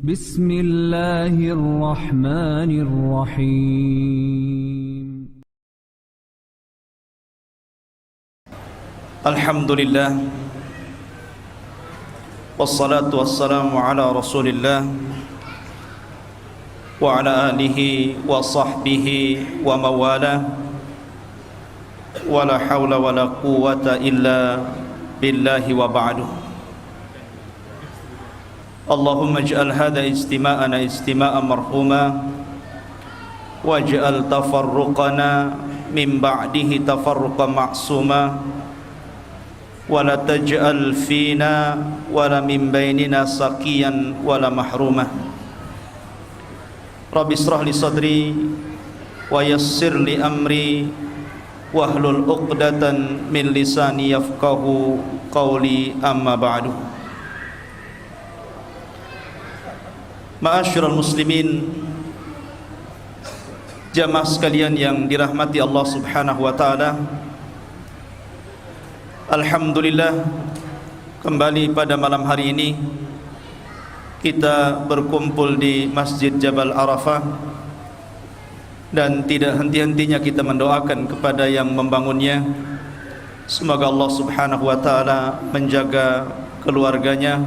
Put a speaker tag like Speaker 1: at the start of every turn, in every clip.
Speaker 1: بسم الله الرحمن الرحيم.
Speaker 2: الحمد لله والصلاة والسلام على رسول الله وعلى آله وصحبه وموالاه ولا حول ولا قوة إلا بالله وبعده. اللهم اجعل هذا اجتماعنا اجتماعا مرحوما واجعل تفرقنا من بعده تفرقا معصوما ولا تجعل فينا ولا من بيننا سقيا ولا محروما. رب اشرح لي صدري ويسر لي أمري واحلل عقدة من لساني يفقهوا قولي أما بعد. Ma'asyiral muslimin, jamaah sekalian yang dirahmati Allah Subhanahu wa taala. Alhamdulillah, kembali pada malam hari ini kita berkumpul di Masjid Jabal Arafah dan tidak henti-hentinya kita mendoakan kepada yang membangunnya. Semoga Allah Subhanahu wa taala menjaga keluarganya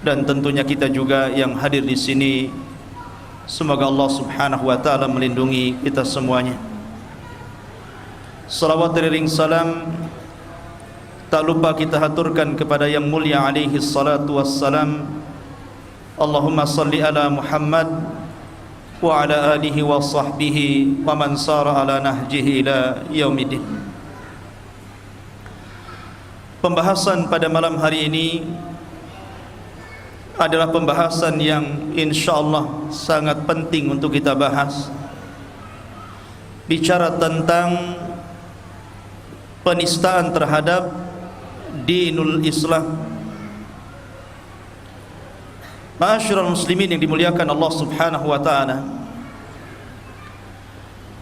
Speaker 2: dan tentunya kita juga yang hadir di sini, semoga Allah Subhanahu wa taala melindungi kita semuanya. Salawat dan salam tak lupa kita haturkan kepada yang mulia alaihi salatu wassalam. Allahumma salli ala Muhammad wa ala alihi wa sahbihi wa man sara ala nahjihi ila yaumidin. Pembahasan pada malam hari ini adalah pembahasan yang insyaallah sangat penting untuk kita bahas. Bicara tentang penistaan terhadap dinul Islam. Ma'asyiral muslimin yang dimuliakan Allah Subhanahu wa taala,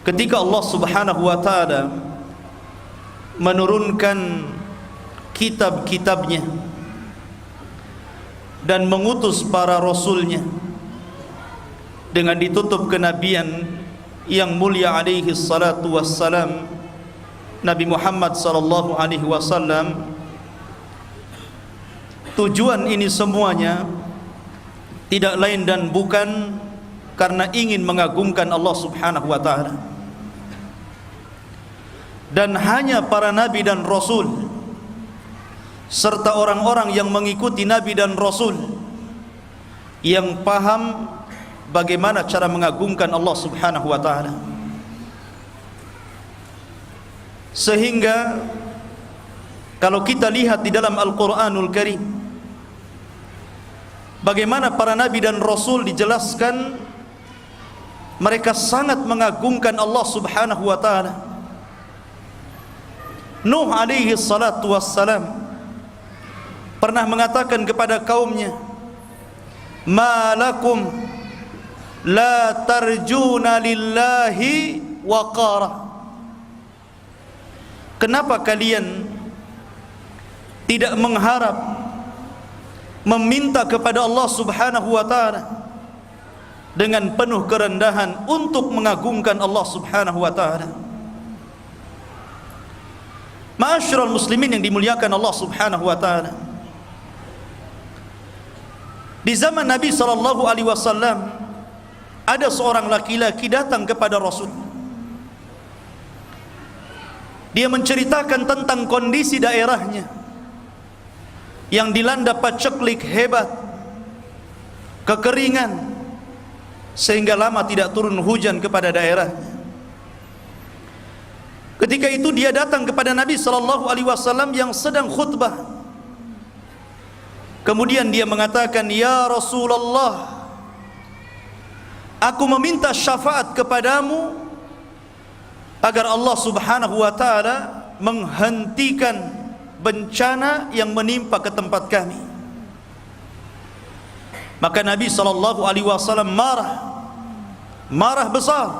Speaker 2: ketika Allah Subhanahu wa taala menurunkan kitab-kitabnya dan mengutus para rasulnya dengan ditutup kenabian yang mulia alaihi salatu wassalam, Nabi Muhammad sallallahu alaihi wasallam, tujuan ini semuanya tidak lain dan bukan karena ingin mengagungkan Allah Subhanahu wa taala. Dan hanya para nabi dan rasul serta orang-orang yang mengikuti Nabi dan Rasul yang paham bagaimana cara mengagungkan Allah Subhanahu wa taala. Sehingga kalau kita lihat di dalam Al-Qur'anul Karim, bagaimana para nabi dan rasul dijelaskan mereka sangat mengagungkan Allah Subhanahu wa taala. Nuh alaihi salatu wassalam pernah mengatakan kepada kaumnya, "Ma lakum la tarjuna lillahi waqara." Kenapa kalian tidak mengharap, meminta kepada Allah Subhanahu wa taala dengan penuh kerendahan untuk mengagungkan Allah Subhanahu wa taala? Ma'asyiral muslimin yang dimuliakan Allah Subhanahu wa taala, di zaman Nabi sallallahu alaihi wasallam ada seorang laki-laki datang kepada Rasul. Dia menceritakan tentang kondisi daerahnya yang dilanda paceklik hebat, kekeringan, sehingga lama tidak turun hujan kepada daerahnya. Ketika itu dia datang kepada Nabi sallallahu alaihi wasallam yang sedang khutbah. Kemudian dia mengatakan, "Ya Rasulullah, aku meminta syafaat kepadamu agar Allah Subhanahu wa taala menghentikan bencana yang menimpa ke tempat kami." Maka Nabi sallallahu alaihi wasallam marah besar,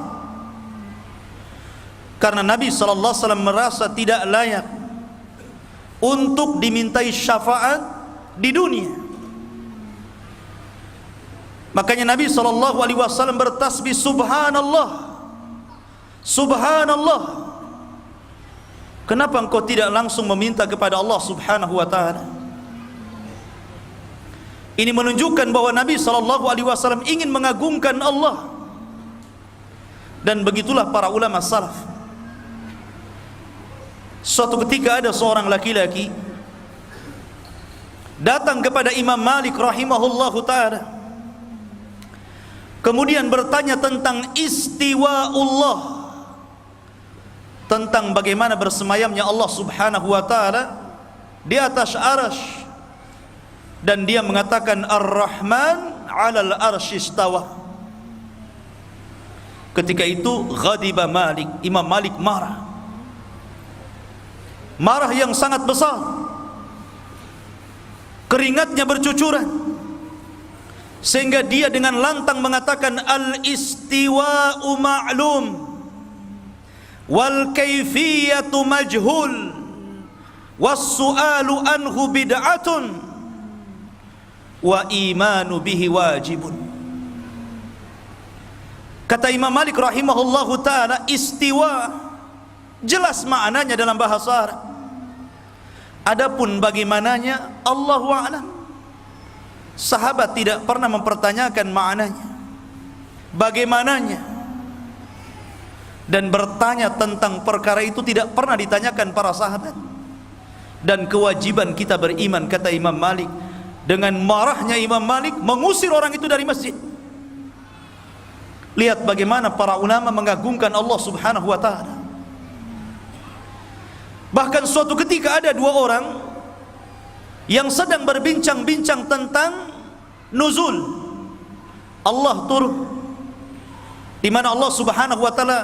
Speaker 2: karena Nabi sallallahu alaihi wasallam merasa tidak layak untuk dimintai syafaat di dunia. Makanya Nabi SAW bertasbih subhanallah, subhanallah. Kenapa engkau tidak langsung meminta kepada Allah Subhanahu wa ta'ala? Ini menunjukkan bahwa Nabi SAW ingin mengagungkan Allah. Dan begitulah para ulama salaf. Suatu ketika ada seorang laki-laki datang kepada Imam Malik rahimahullahu ta'ala, kemudian bertanya tentang istiwa'ullah, tentang bagaimana bersemayamnya Allah Subhanahu wa ta'ala di atas arasy. Dan dia mengatakan Ar-Rahman 'alal arsy istawa. Ketika itu ghadiba Malik, Imam Malik marah, marah yang sangat besar, keringatnya bercucuran, sehingga dia dengan lantang mengatakan al-istiwa'u ma'lum wal kaifiyatu majhul was-su'alu anhu bid'atun wa imanu bihi wajibun. Kata Imam Malik rahimahullahu ta'ala, istiwa jelas maknanya dalam bahasa Arab. Adapun bagaimananya Allahu a'lam. Sahabat tidak pernah mempertanyakan maknanya, bagaimananya, dan bertanya tentang perkara itu tidak pernah ditanyakan para sahabat. Dan kewajiban kita beriman, kata Imam Malik. Dengan marahnya Imam Malik mengusir orang itu dari masjid. Lihat bagaimana para ulama mengagungkan Allah Subhanahu wa ta'ala. Bahkan suatu ketika ada dua orang yang sedang berbincang-bincang tentang nuzul, Allah turun, di mana Allah Subhanahu wa ta'ala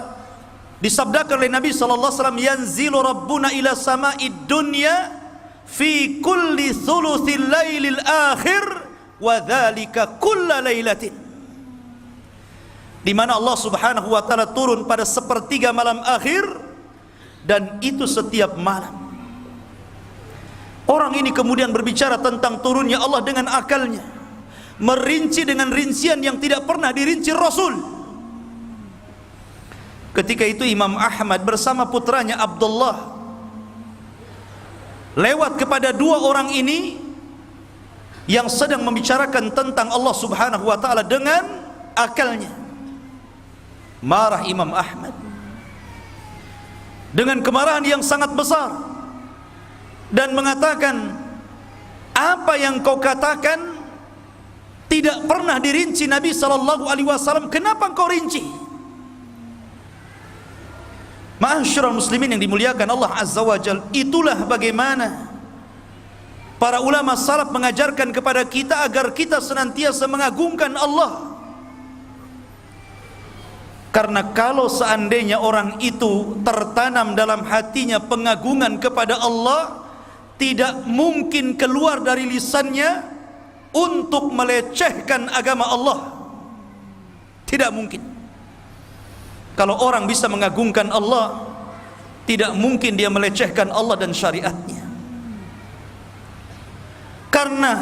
Speaker 2: disabdakan oleh Nabi sallallahu alaihi wasallam, yanzilu rabbuna ila sama'id dunya fi kulli thuluthil lailil akhir wa dzalika kulla lailatin. Di mana Allah Subhanahu wa ta'ala turun pada sepertiga malam akhir, dan itu setiap malam. Orang ini kemudian berbicara tentang turunnya Allah dengan akalnya, merinci dengan rincian yang tidak pernah dirinci Rasul. Ketika itu Imam Ahmad bersama putranya Abdullah lewat kepada dua orang ini yang sedang membicarakan tentang Allah Subhanahu wa ta'ala dengan akalnya. Marah Imam Ahmad dengan kemarahan yang sangat besar dan mengatakan, apa yang kau katakan tidak pernah dirinci Nabi SAW, kenapa kau rinci? Ma'asyiral muslimin yang dimuliakan Allah Azza wa Jalla, itulah bagaimana para ulama salaf mengajarkan kepada kita agar kita senantiasa mengagungkan Allah. Karena kalau seandainya orang itu tertanam dalam hatinya pengagungan kepada Allah, tidak mungkin keluar dari lisannya untuk melecehkan agama Allah. Tidak mungkin. Kalau orang bisa mengagungkan Allah, tidak mungkin dia melecehkan Allah dan syariatnya. Karena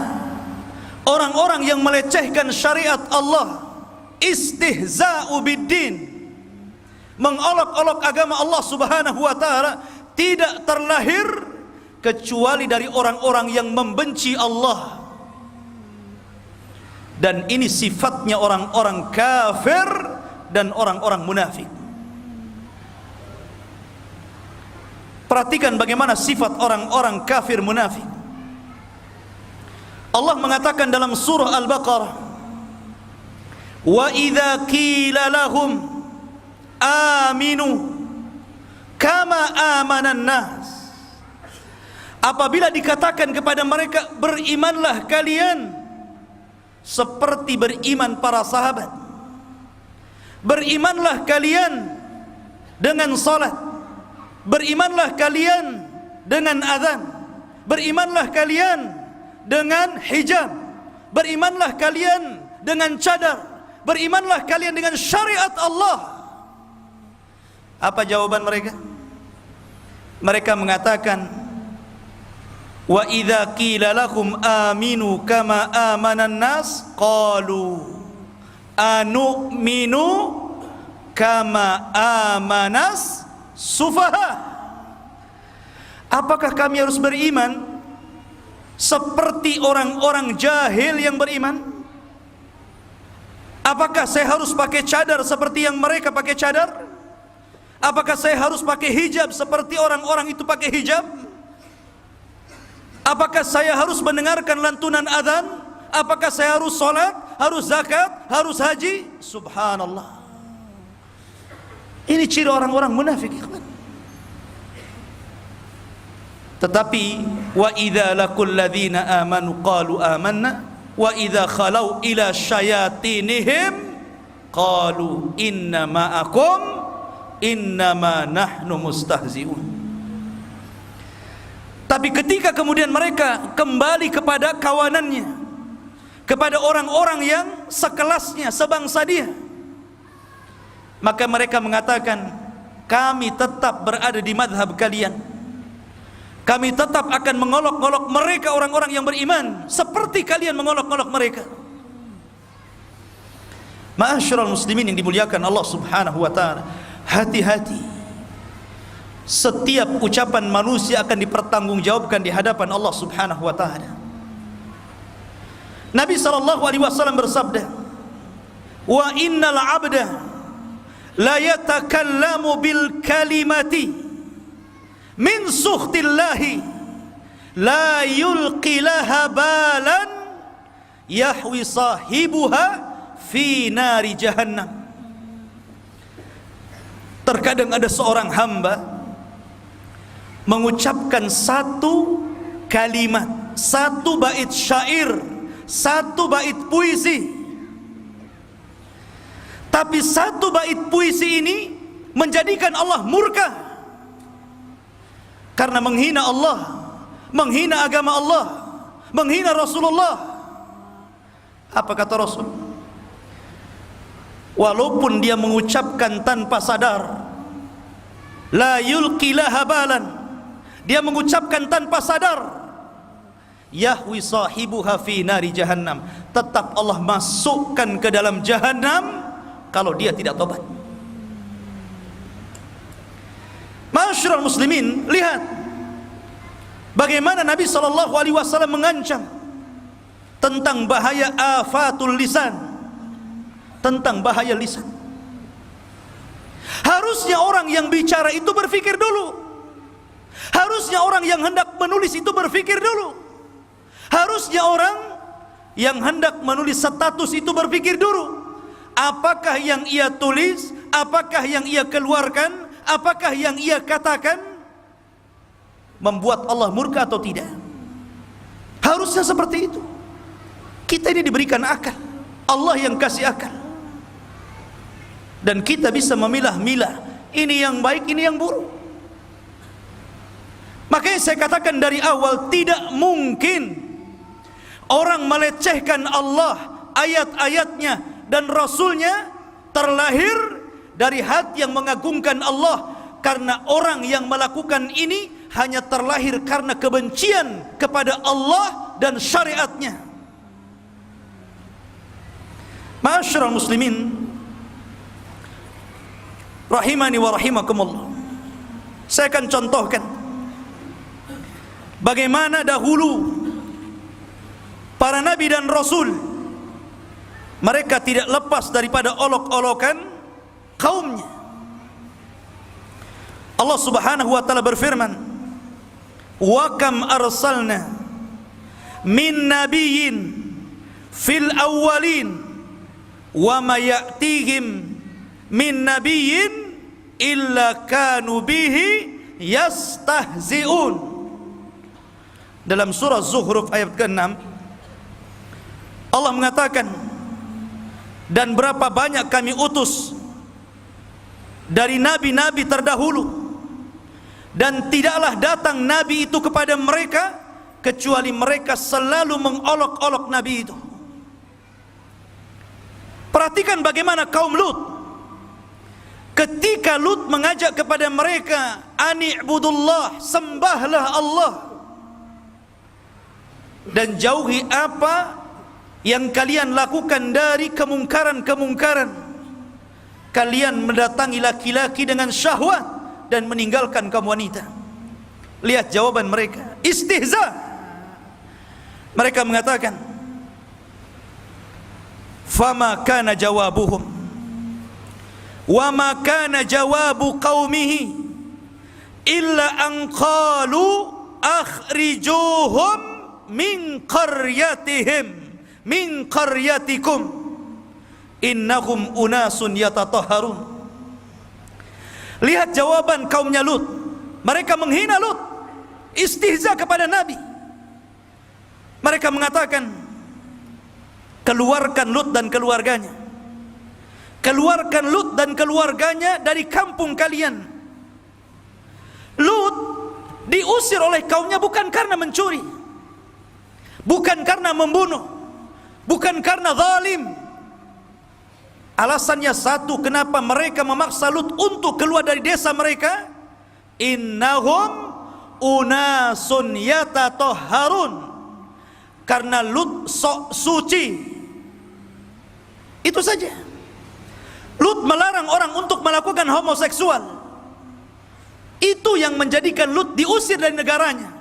Speaker 2: orang-orang yang melecehkan syariat Allah, istihza'u biddin, mengolok-olok agama Allah Subhanahu wa ta'ala, tidak terlahir kecuali dari orang-orang yang membenci Allah. Dan ini sifatnya orang-orang kafir dan orang-orang munafik. Perhatikan bagaimana sifat orang-orang kafir munafik. Allah mengatakan dalam surah Al-Baqarah, wa idza qila lahum aminu kama amanan nas. Apabila dikatakan kepada mereka, berimanlah kalian seperti beriman para sahabat, berimanlah kalian dengan salat, berimanlah kalian dengan azan, berimanlah kalian dengan hijab, berimanlah kalian dengan cadar, berimanlah kalian dengan syariat Allah. Apa jawaban mereka? Mereka mengatakan, wa idza qila lahum aminu kama amanan nas qalu anu'minu kama amanas sufaha. Apakah kami harus beriman seperti orang-orang jahil yang beriman? Apakah saya harus pakai cadar seperti yang mereka pakai cadar? Apakah saya harus pakai hijab seperti orang-orang itu pakai hijab? Apakah saya harus mendengarkan lantunan azan? Apakah saya harus sholat, harus zakat, harus haji? Subhanallah. Ini ciri orang-orang munafik. Tetapi wa idza laqul ladzina amanu qalu amanna wa idza khalau ila syayatinihim qalu inna ma'akum innama nahnu mustahzi'un. Tapi ketika kemudian mereka kembali kepada kawanannya, kepada orang-orang yang sekelasnya, sebangsa dia, maka mereka mengatakan, kami tetap berada di mazhab kalian, kami tetap akan mengolok-olok mereka orang-orang yang beriman seperti kalian mengolok-olok mereka. Ma'asyiral muslimin yang dimuliakan Allah Subhanahu wa taala, hati-hati. Setiap ucapan manusia akan dipertanggungjawabkan di hadapan Allah Subhanahu wa taala. Nabi sallallahu alaihi wasallam bersabda, "Wa innal 'abda la yatakallamu bil kalimati min sukhtillahi la yulqi laha balan yahwi sahibuha fi nari jahannam." Terkadang ada seorang hamba mengucapkan satu kalimat, satu bait syair, satu bait puisi, tapi satu bait puisi ini menjadikan Allah murka karena menghina Allah, menghina agama Allah, menghina Rasulullah. Apa kata Rasul? Walaupun dia mengucapkan tanpa sadar, la yulqi laha balan, dia mengucapkan tanpa sadar, yahwi sahibuha fi nari jahannam, tetap Allah masukkan ke dalam jahannam kalau dia tidak tobat. Ma'asyiral muslimin, lihat bagaimana Nabi sallallahu alaihi wasallam mengancam tentang bahaya afatul lisan, tentang bahaya lisan. Harusnya orang yang bicara itu berpikir dulu. Harusnya orang yang hendak menulis itu berpikir dulu. Harusnya orang yang hendak menulis status itu berpikir dulu. Apakah yang ia tulis, apakah yang ia keluarkan, apakah yang ia katakan membuat Allah murka atau tidak? Harusnya seperti itu. Kita ini diberikan akal, Allah yang kasih akal, dan kita bisa memilah-milah ini yang baik, ini yang buruk. Makanya saya katakan dari awal, tidak mungkin orang melecehkan Allah, ayat-ayatnya dan Rasulnya terlahir dari hati yang mengagungkan Allah, karena orang yang melakukan ini hanya terlahir karena kebencian kepada Allah dan syariatnya. Ma'asyiral muslimin rahimani wa rahimakumullah, saya akan contohkan bagaimana dahulu para nabi dan rasul, mereka tidak lepas daripada olok-olokan kaumnya. Allah Subhanahu wa taala berfirman, "Wa kam arsalna min nabiyyin fil awwalin wa ma ya'tihim min nabiyyin illa kanu bihi yastahzi'un." Dalam surah Zuhruf ayat ke-6 Allah mengatakan, dan berapa banyak kami utus dari nabi-nabi terdahulu, dan tidaklah datang nabi itu kepada mereka kecuali mereka selalu mengolok-olok nabi itu. Perhatikan bagaimana kaum Lut, ketika Lut mengajak kepada mereka, ani'budullah, sembahlah Allah dan jauhi apa yang kalian lakukan dari kemungkaran-kemungkaran. Kalian mendatangi laki-laki dengan syahwat dan meninggalkan kaum wanita. Lihat jawaban mereka, istihza. Mereka mengatakan, fama kana jawabuhum wa ma kana jawabu qaumihi illa an qalu akhrijuhum min qaryatihim min qaryatikum innahum unasun yatatahharun. Lihat jawaban kaumnya Lut. Mereka menghina Lut, istihza kepada Nabi. Mereka mengatakan, keluarkan Lut dan keluarganya, keluarkan Lut dan keluarganya dari kampung kalian. Lut diusir oleh kaumnya bukan karena mencuri, bukan karena membunuh, bukan karena zalim. Alasannya satu, kenapa mereka memaksa Lut untuk keluar dari desa mereka? Innahum unasun yatatahharun. Karena Lut sok suci. Itu saja. Lut melarang orang untuk melakukan homoseksual. Itu yang menjadikan Lut diusir dari negaranya.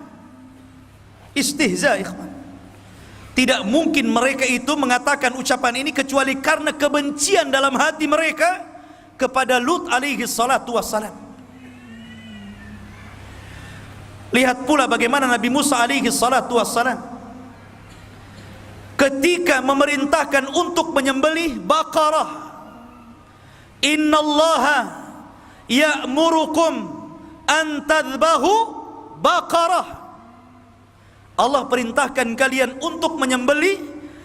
Speaker 2: Istihza, ikhwan. Tidak mungkin mereka itu mengatakan ucapan ini kecuali karena kebencian dalam hati mereka kepada Lut alaihi salatu wassalam. Lihat pula bagaimana Nabi Musa alaihi salatu wassalam ketika memerintahkan untuk menyembelih Baqarah. Innallaha ya'murukum an tadhbahu Baqarah. Allah perintahkan kalian untuk menyembelih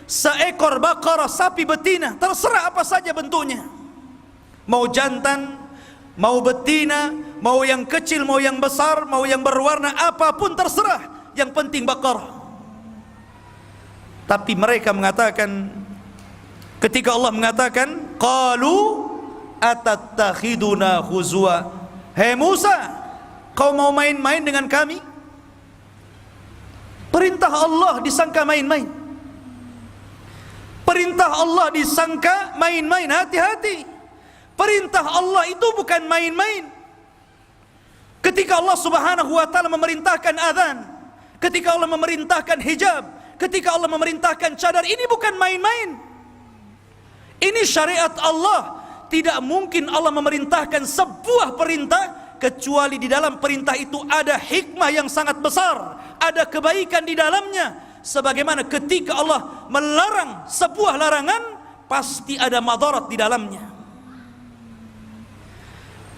Speaker 2: seekor Baqarah, sapi betina, terserah apa saja bentuknya, mau jantan, mau betina, mau yang kecil, mau yang besar, mau yang berwarna, apapun terserah, yang penting Baqarah. Tapi mereka mengatakan, ketika Allah mengatakan, qalu atattakhiduna huzwa, hei Musa, kau mau main-main dengan kami? Perintah Allah disangka main-main. Perintah Allah disangka main-main, hati-hati. Perintah Allah itu bukan main-main. Ketika Allah subhanahu wa ta'ala memerintahkan azan, ketika Allah memerintahkan hijab, ketika Allah memerintahkan cadar, ini bukan main-main. Ini syariat Allah. Tidak mungkin Allah memerintahkan sebuah perintah kecuali di dalam perintah itu ada hikmah yang sangat besar, ada kebaikan di dalamnya. Sebagaimana ketika Allah melarang sebuah larangan, pasti ada madarat di dalamnya.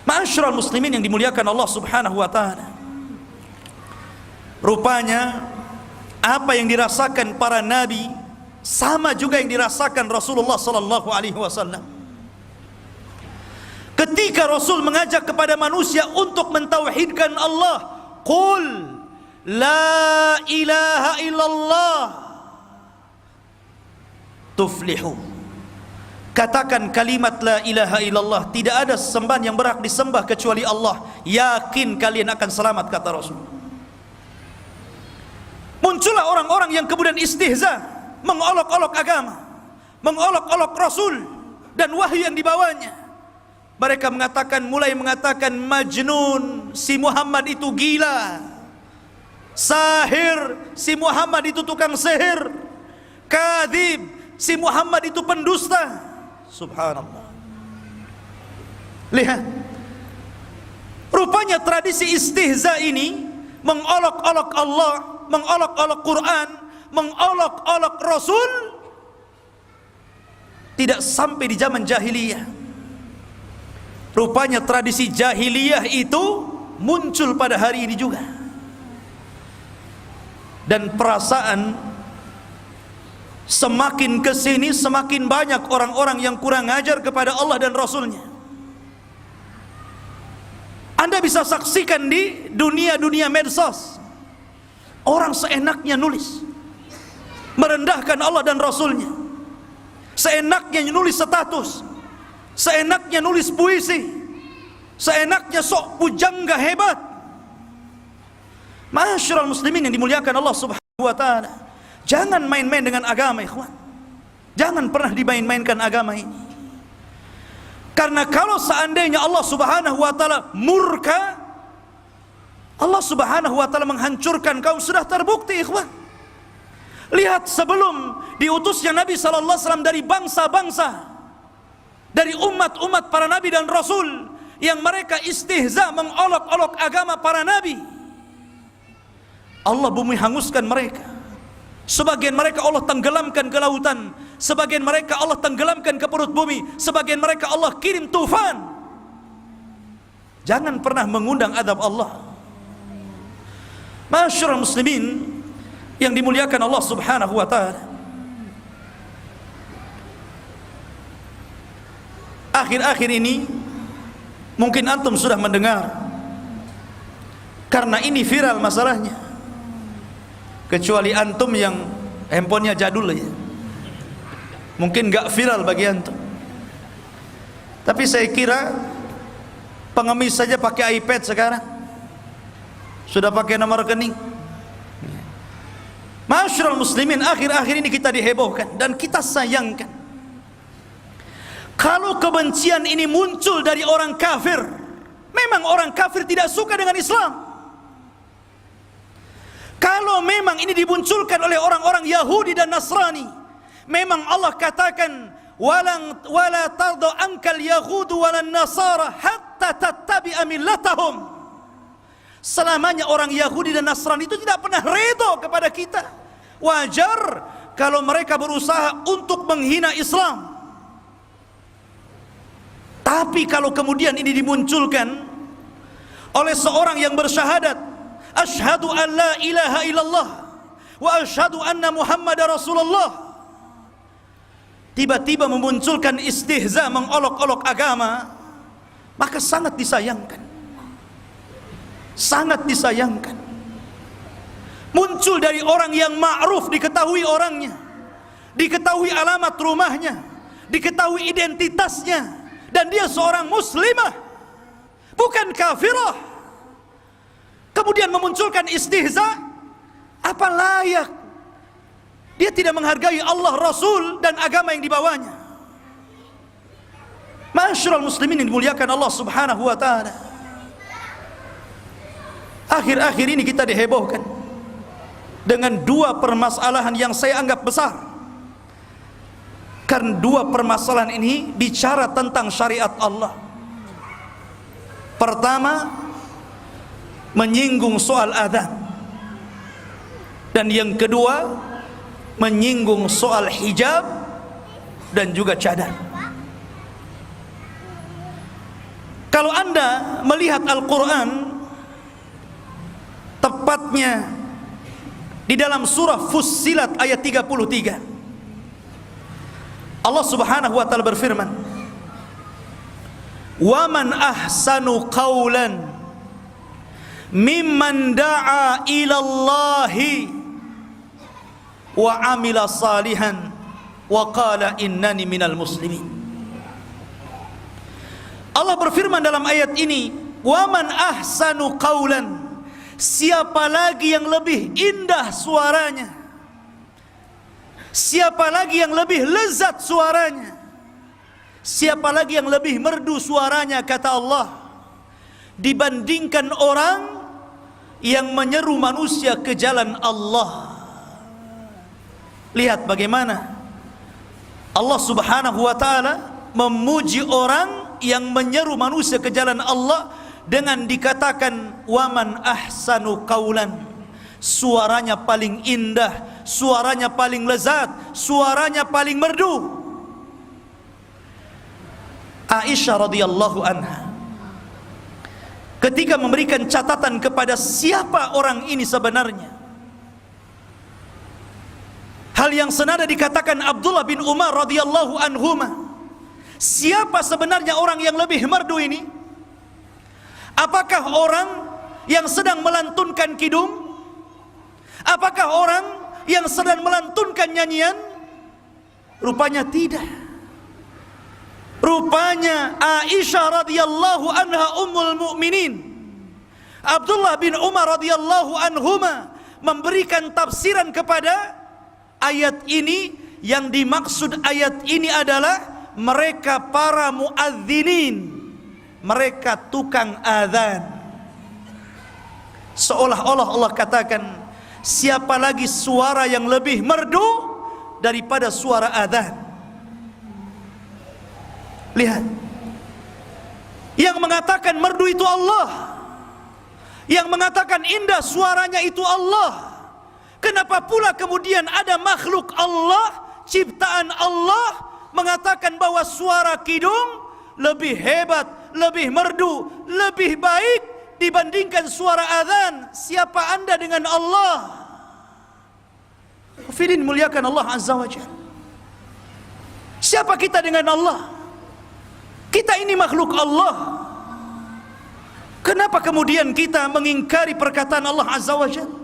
Speaker 2: Ma'asyiral muslimin yang dimuliakan Allah subhanahu wa ta'ala, rupanya apa yang dirasakan para nabi sama juga yang dirasakan Rasulullah sallallahu alaihi wasallam. Ketika Rasul mengajak kepada manusia untuk mentauhidkan Allah, qul la ilaha illallah tuflihu. Katakan kalimat la ilaha illallah, tidak ada sembahan yang berhak disembah kecuali Allah, yakin kalian akan selamat, kata Rasul. Muncullah orang-orang yang kemudian istihza, mengolok-olok agama, mengolok-olok Rasul dan wahyu yang dibawanya. Mereka mulai mengatakan majnun, si Muhammad itu gila. Sahir, si Muhammad itu tukang sihir. Kadzib, si Muhammad itu pendusta. Subhanallah. Lihat, rupanya tradisi istihza ini mengolok-olok Allah, mengolok-olok Quran, mengolok-olok Rasul, tidak sampai di zaman jahiliyah. Rupanya tradisi jahiliyah itu muncul pada hari ini juga. Dan perasaan semakin kesini semakin banyak orang-orang yang kurang ajar kepada Allah dan Rasulnya. Anda bisa saksikan di dunia medsos, orang seenaknya nulis merendahkan Allah dan Rasulnya, seenaknya nulis status, seenaknya nulis puisi, seenaknya sok pujangga hebat. Ma'asyiral muslimin yang dimuliakan Allah subhanahu wa ta'ala, jangan main-main dengan agama, ikhwan. Jangan pernah dimain-mainkan agama ini. Karena kalau seandainya Allah Subhanahu wa taala murka, Allah Subhanahu wa taala menghancurkan kaum, sudah terbukti, ikhwan. Lihat sebelum diutusnya Nabi sallallahu alaihi wasallam dari bangsa-bangsa, dari umat-umat para nabi dan rasul yang mereka istihza mengolok-olok agama para nabi, Allah bumi hanguskan mereka. Sebagian mereka Allah tenggelamkan ke lautan, sebagian mereka Allah tenggelamkan ke perut bumi, sebagian mereka Allah kirim tufan. Jangan pernah mengundang azab Allah. Masyarul muslimin yang dimuliakan Allah Subhanahu wa taala, akhir-akhir ini mungkin antum sudah mendengar, karena ini viral masalahnya, kecuali antum yang handphonenya jadul ya, mungkin gak viral bagi antum. Tapi saya kira pengemis saja pakai iPad sekarang, sudah pakai nomor rekening. Masyarul muslimin, akhir-akhir ini kita dihebohkan dan kita sayangkan kalau kebencian ini muncul dari orang kafir. Memang orang kafir tidak suka dengan Islam. Kalau memang ini dimunculkan oleh orang-orang Yahudi dan Nasrani, memang Allah katakan wala tarda ankal yahudu walan nasara hatta tattabi'a millatahum. Selamanya orang Yahudi dan Nasrani itu tidak pernah redha kepada kita. Wajar kalau mereka berusaha untuk menghina Islam. Tapi kalau kemudian ini dimunculkan oleh seorang yang bersyahadat, asyhadu an la ilaha illallah wa asyhadu anna Muhammadar Rasulullah, tiba-tiba memunculkan istihza, mengolok-olok agama, maka sangat disayangkan. Sangat disayangkan. Muncul dari orang yang ma'ruf, diketahui orangnya, diketahui alamat rumahnya, diketahui identitasnya, dan dia seorang muslimah, bukan kafirah. Kemudian memunculkan istihza. Apa layak dia tidak menghargai Allah, Rasul, dan agama yang dibawanya? Masyarul muslimin yang dimuliakan Allah Subhanahu wa ta'ala, akhir-akhir ini kita dihebohkan dengan dua permasalahan yang saya anggap besar. Karena dua permasalahan ini bicara tentang syariat Allah. Pertama, menyinggung soal adzan, dan yang kedua menyinggung soal hijab dan juga cadar. Kalau Anda melihat Al-Quran, tepatnya di dalam surah Fussilat ayat 33, Allah Subhanahu wa ta'ala berfirman, "Wa man ahsanu qawlan mimman da'a ila Allahi wa amila salihan wa qala innani minal muslimin." Allah berfirman dalam ayat ini, "Wa man ahsanu qawlan", siapa lagi yang lebih indah suaranya, siapa lagi yang lebih lezat suaranya, siapa lagi yang lebih merdu suaranya, kata Allah, dibandingkan orang yang menyeru manusia ke jalan Allah. Lihat bagaimana Allah Subhanahu wa ta'ala memuji orang yang menyeru manusia ke jalan Allah dengan dikatakan waman ahsanu qaulan, suaranya paling indah, suaranya paling lezat, suaranya paling merdu. Aisyah radhiyallahu anha ketika memberikan catatan kepada siapa orang ini sebenarnya, hal yang senada dikatakan Abdullah bin Umar radhiyallahu anhuma. Siapa sebenarnya orang yang lebih merdu ini? Apakah orang yang sedang melantunkan kidung? Apakah orang yang sedang melantunkan nyanyian? Rupanya tidak. Rupanya Aisyah radhiyallahu anha ummul mukminin, Abdullah bin Umar radhiyallahu anhuma memberikan tafsiran kepada ayat ini yang dimaksud ayat ini adalah mereka para muadzinin, mereka tukang azan. Seolah-olah Allah katakan, siapa lagi suara yang lebih merdu daripada suara azan? Lihat, yang mengatakan merdu itu Allah, yang mengatakan indah suaranya itu Allah. Kenapa pula kemudian ada makhluk Allah, ciptaan Allah, mengatakan bahwa suara kidung lebih hebat, lebih merdu, lebih baik dibandingkan suara azan? Siapa anda dengan Allah? Hafidin muliakan Allah Azza wa Jalla. Siapa kita dengan Allah? Kita ini makhluk Allah. Kenapa kemudian kita mengingkari perkataan Allah Azza wa Jalla?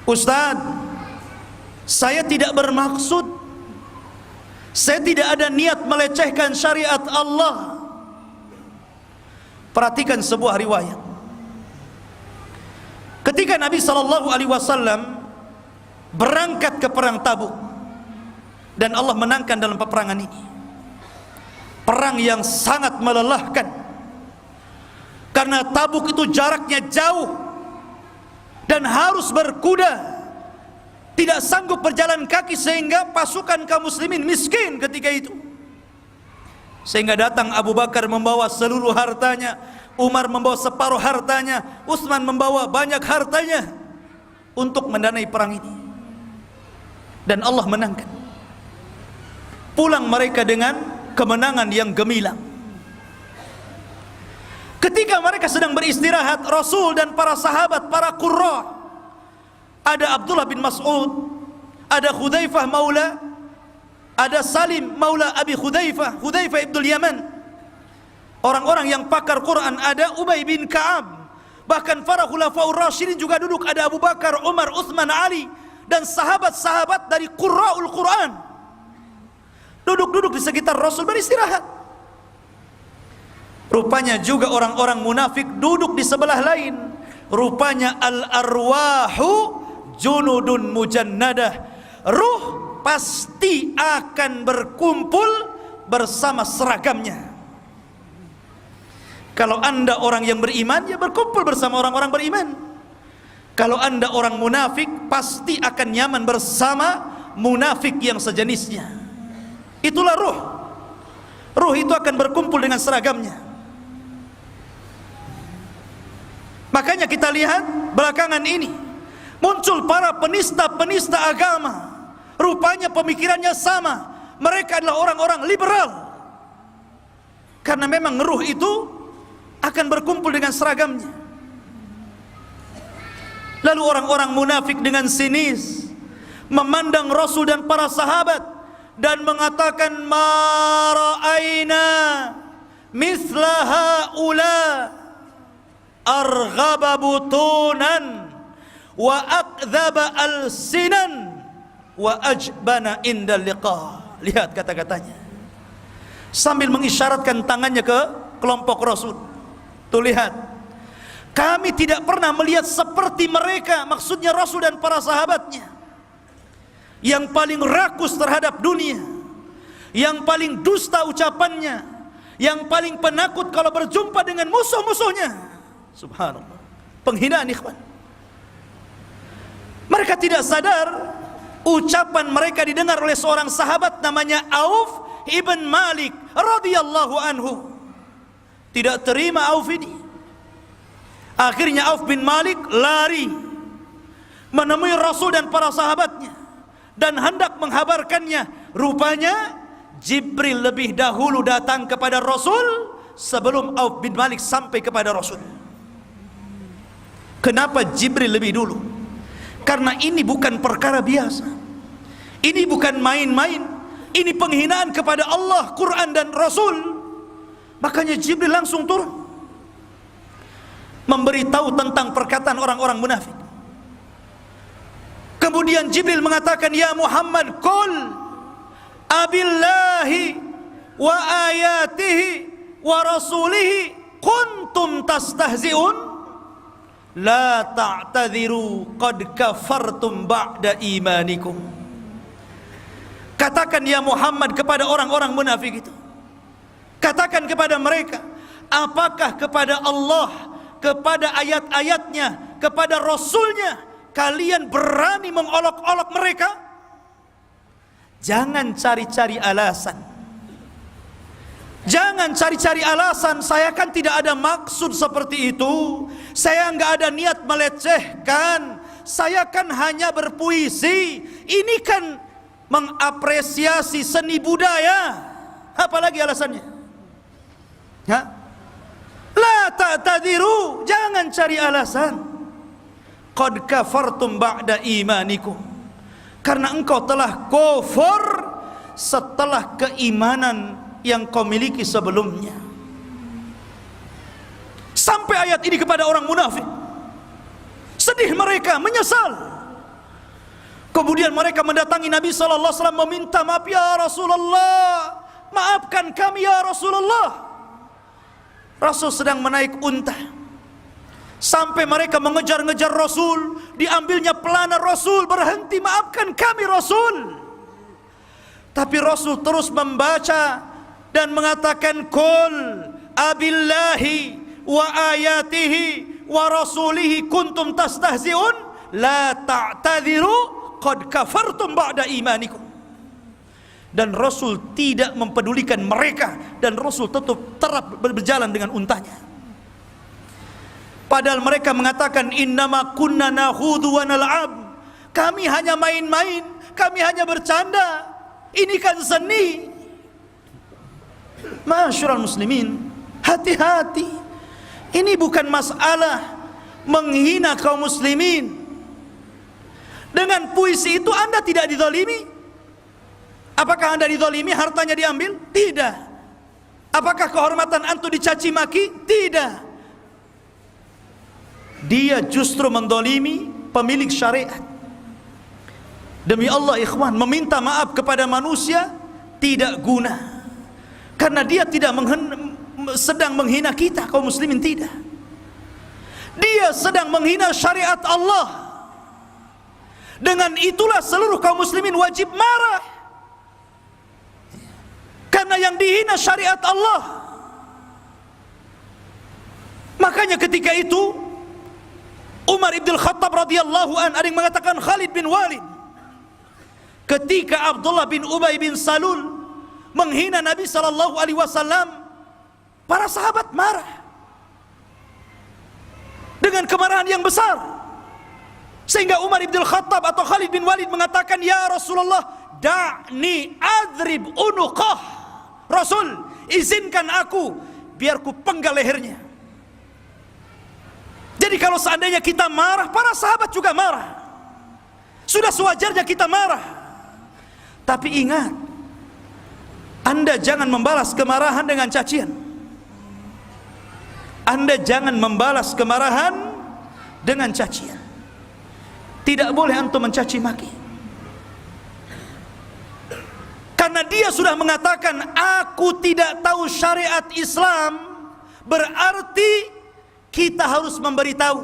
Speaker 2: Ustaz, saya tidak bermaksud, saya tidak ada niat melecehkan syariat Allah. Perhatikan sebuah riwayat. Ketika Nabi SAW berangkat ke perang Tabuk, dan Allah menangkan dalam peperangan ini, perang yang sangat melelahkan, karena Tabuk itu jaraknya jauh dan harus berkuda, tidak sanggup berjalan kaki, sehingga pasukan kaum muslimin miskin ketika itu. Sehingga datang Abu Bakar membawa seluruh hartanya, Umar membawa separuh hartanya, Utsman membawa banyak hartanya untuk mendanai perang ini. Dan Allah menangkan. Pulang mereka dengan kemenangan yang gemilang. Ketika mereka sedang beristirahat, Rasul dan para sahabat, para qurra, ada Abdullah bin Mas'ud, ada Hudzaifah maula, ada Salim maula Abi Hudzaifah, Hudzaifah ibnul Yaman, orang-orang yang pakar Quran, ada Ubay bin Ka'ab, bahkan para khulafaur rasyidin juga duduk, ada Abu Bakar, Umar, Utsman, Ali, dan sahabat-sahabat dari qurra'ul Quran duduk-duduk di sekitar Rasul beristirahat. Rupanya juga orang-orang munafik duduk di sebelah lain. Rupanya al-arwahu junudun mujannadah, ruh pasti akan berkumpul bersama seragamnya. Kalau anda orang yang beriman, ya berkumpul bersama orang-orang beriman. Kalau anda orang munafik, pasti akan nyaman bersama munafik yang sejenisnya. Itulah ruh. Ruh itu akan berkumpul dengan seragamnya. Makanya kita lihat belakangan ini muncul para penista-penista agama. Rupanya pemikirannya sama. Mereka adalah orang-orang liberal. Karena memang ruh itu akan berkumpul dengan seragamnya. Lalu orang-orang munafik dengan sinis memandang Rasul dan para sahabat dan mengatakan, ma ra'aina mithla haula arghaba butunan wa akdzaba alsinan wa ajbana indal liqa. Lihat kata-katanya, sambil mengisyaratkan tangannya ke kelompok Rasul. Tuh lihat, kami tidak pernah melihat seperti mereka, maksudnya Rasul dan para sahabatnya, yang paling rakus terhadap dunia, yang paling dusta ucapannya, yang paling penakut kalau berjumpa dengan musuh-musuhnya. Subhanallah, penghinaan ikhwan. Mereka tidak sadar ucapan mereka didengar oleh seorang sahabat namanya Auf ibn Malik radhiyallahu anhu. Tidak terima Auf ini. Akhirnya Auf bin Malik lari menemui Rasul dan para sahabatnya dan hendak menghabarkannya. Rupanya Jibril lebih dahulu datang kepada Rasul sebelum Auf bin Malik sampai kepada Rasul. Kenapa Jibril lebih dulu? Karena ini bukan perkara biasa. Ini bukan main-main. Ini penghinaan kepada Allah, Quran dan Rasul. Makanya Jibril langsung turun memberitahu tentang perkataan orang-orang munafik. Kemudian Jibril mengatakan, ya Muhammad, qul abillahi wa ayatihi wa rasulihi kuntum tastahzi'un. la ta'tadhiru qad kafartum ba'da imanikum. Katakan ya Muhammad kepada orang-orang munafik itu, katakan kepada mereka, apakah kepada Allah, kepada ayat-ayatnya, kepada Rasulnya kalian berani mengolok-olok mereka? Jangan cari-cari alasan. Jangan cari-cari alasan, saya kan tidak ada maksud seperti itu, saya enggak ada niat melecehkan, saya kan hanya berpuisi, ini kan mengapresiasi seni budaya. Apalagi alasannya? Ya? La ta'tadiru, jangan cari alasan. Qad kafartum ba'da imanikum, karena engkau telah kufur setelah keimanan yang kau miliki sebelumnya. Sampai ayat ini kepada orang munafik, sedih mereka, menyesal. Kemudian mereka mendatangi Nabi SAW meminta maaf, ya Rasulullah, maafkan kami ya Rasulullah. Rasul sedang menaik unta, sampai mereka mengejar-ngejar Rasul, diambilnya pelana Rasul, berhenti, maafkan kami Rasul. Tapi Rasul terus membaca dan mengatakan, Qul abillahi wa ayatihi wa rasulihi kuntum tastahzi'un la ta'tadhiru qad kafartum ba'da imanikum. Dan Rasul tidak mempedulikan mereka, dan Rasul tetap berjalan dengan untanya. Padahal mereka mengatakan, innama kunna nakhudhu wa nal'ab, kami hanya main-main, kami hanya bercanda, ini kan seni. Ma'asyiral muslimin, hati-hati. Ini bukan masalah menghina kaum muslimin. Dengan puisi itu Anda tidak dizalimi. Apakah Anda dizalimi, hartanya diambil? Tidak. Apakah kehormatan antum dicaci maki? Tidak. Dia justru mendolimi pemilik syariat. Demi Allah ikhwan, meminta maaf kepada manusia tidak guna, karena dia tidak sedang menghina kita kaum muslimin, tidak. Dia sedang menghina syariat Allah. Dengan itulah seluruh kaum muslimin wajib marah, karena yang dihina syariat Allah. Makanya ketika itu Umar ibn Khattab radhiyallahu an, ada yang mengatakan Khalid bin Walid, ketika Abdullah bin Ubay bin Salul menghina Nabi sallallahu alaihi wasallam, para sahabat marah dengan kemarahan yang besar, sehingga Umar ibn Khattab atau Khalid bin Walid mengatakan, ya Rasulullah, da'ni adrib unuqah. Rasul, izinkan aku biar ku penggal lehernya. Jadi kalau seandainya kita marah, para sahabat juga marah. Sudah sewajarnya kita marah. Tapi ingat, Anda jangan membalas kemarahan dengan cacian. Anda jangan membalas kemarahan dengan cacian. Tidak boleh antum mencaci maki, karena dia sudah mengatakan, aku tidak tahu syariat Islam, berarti kita harus memberitahu.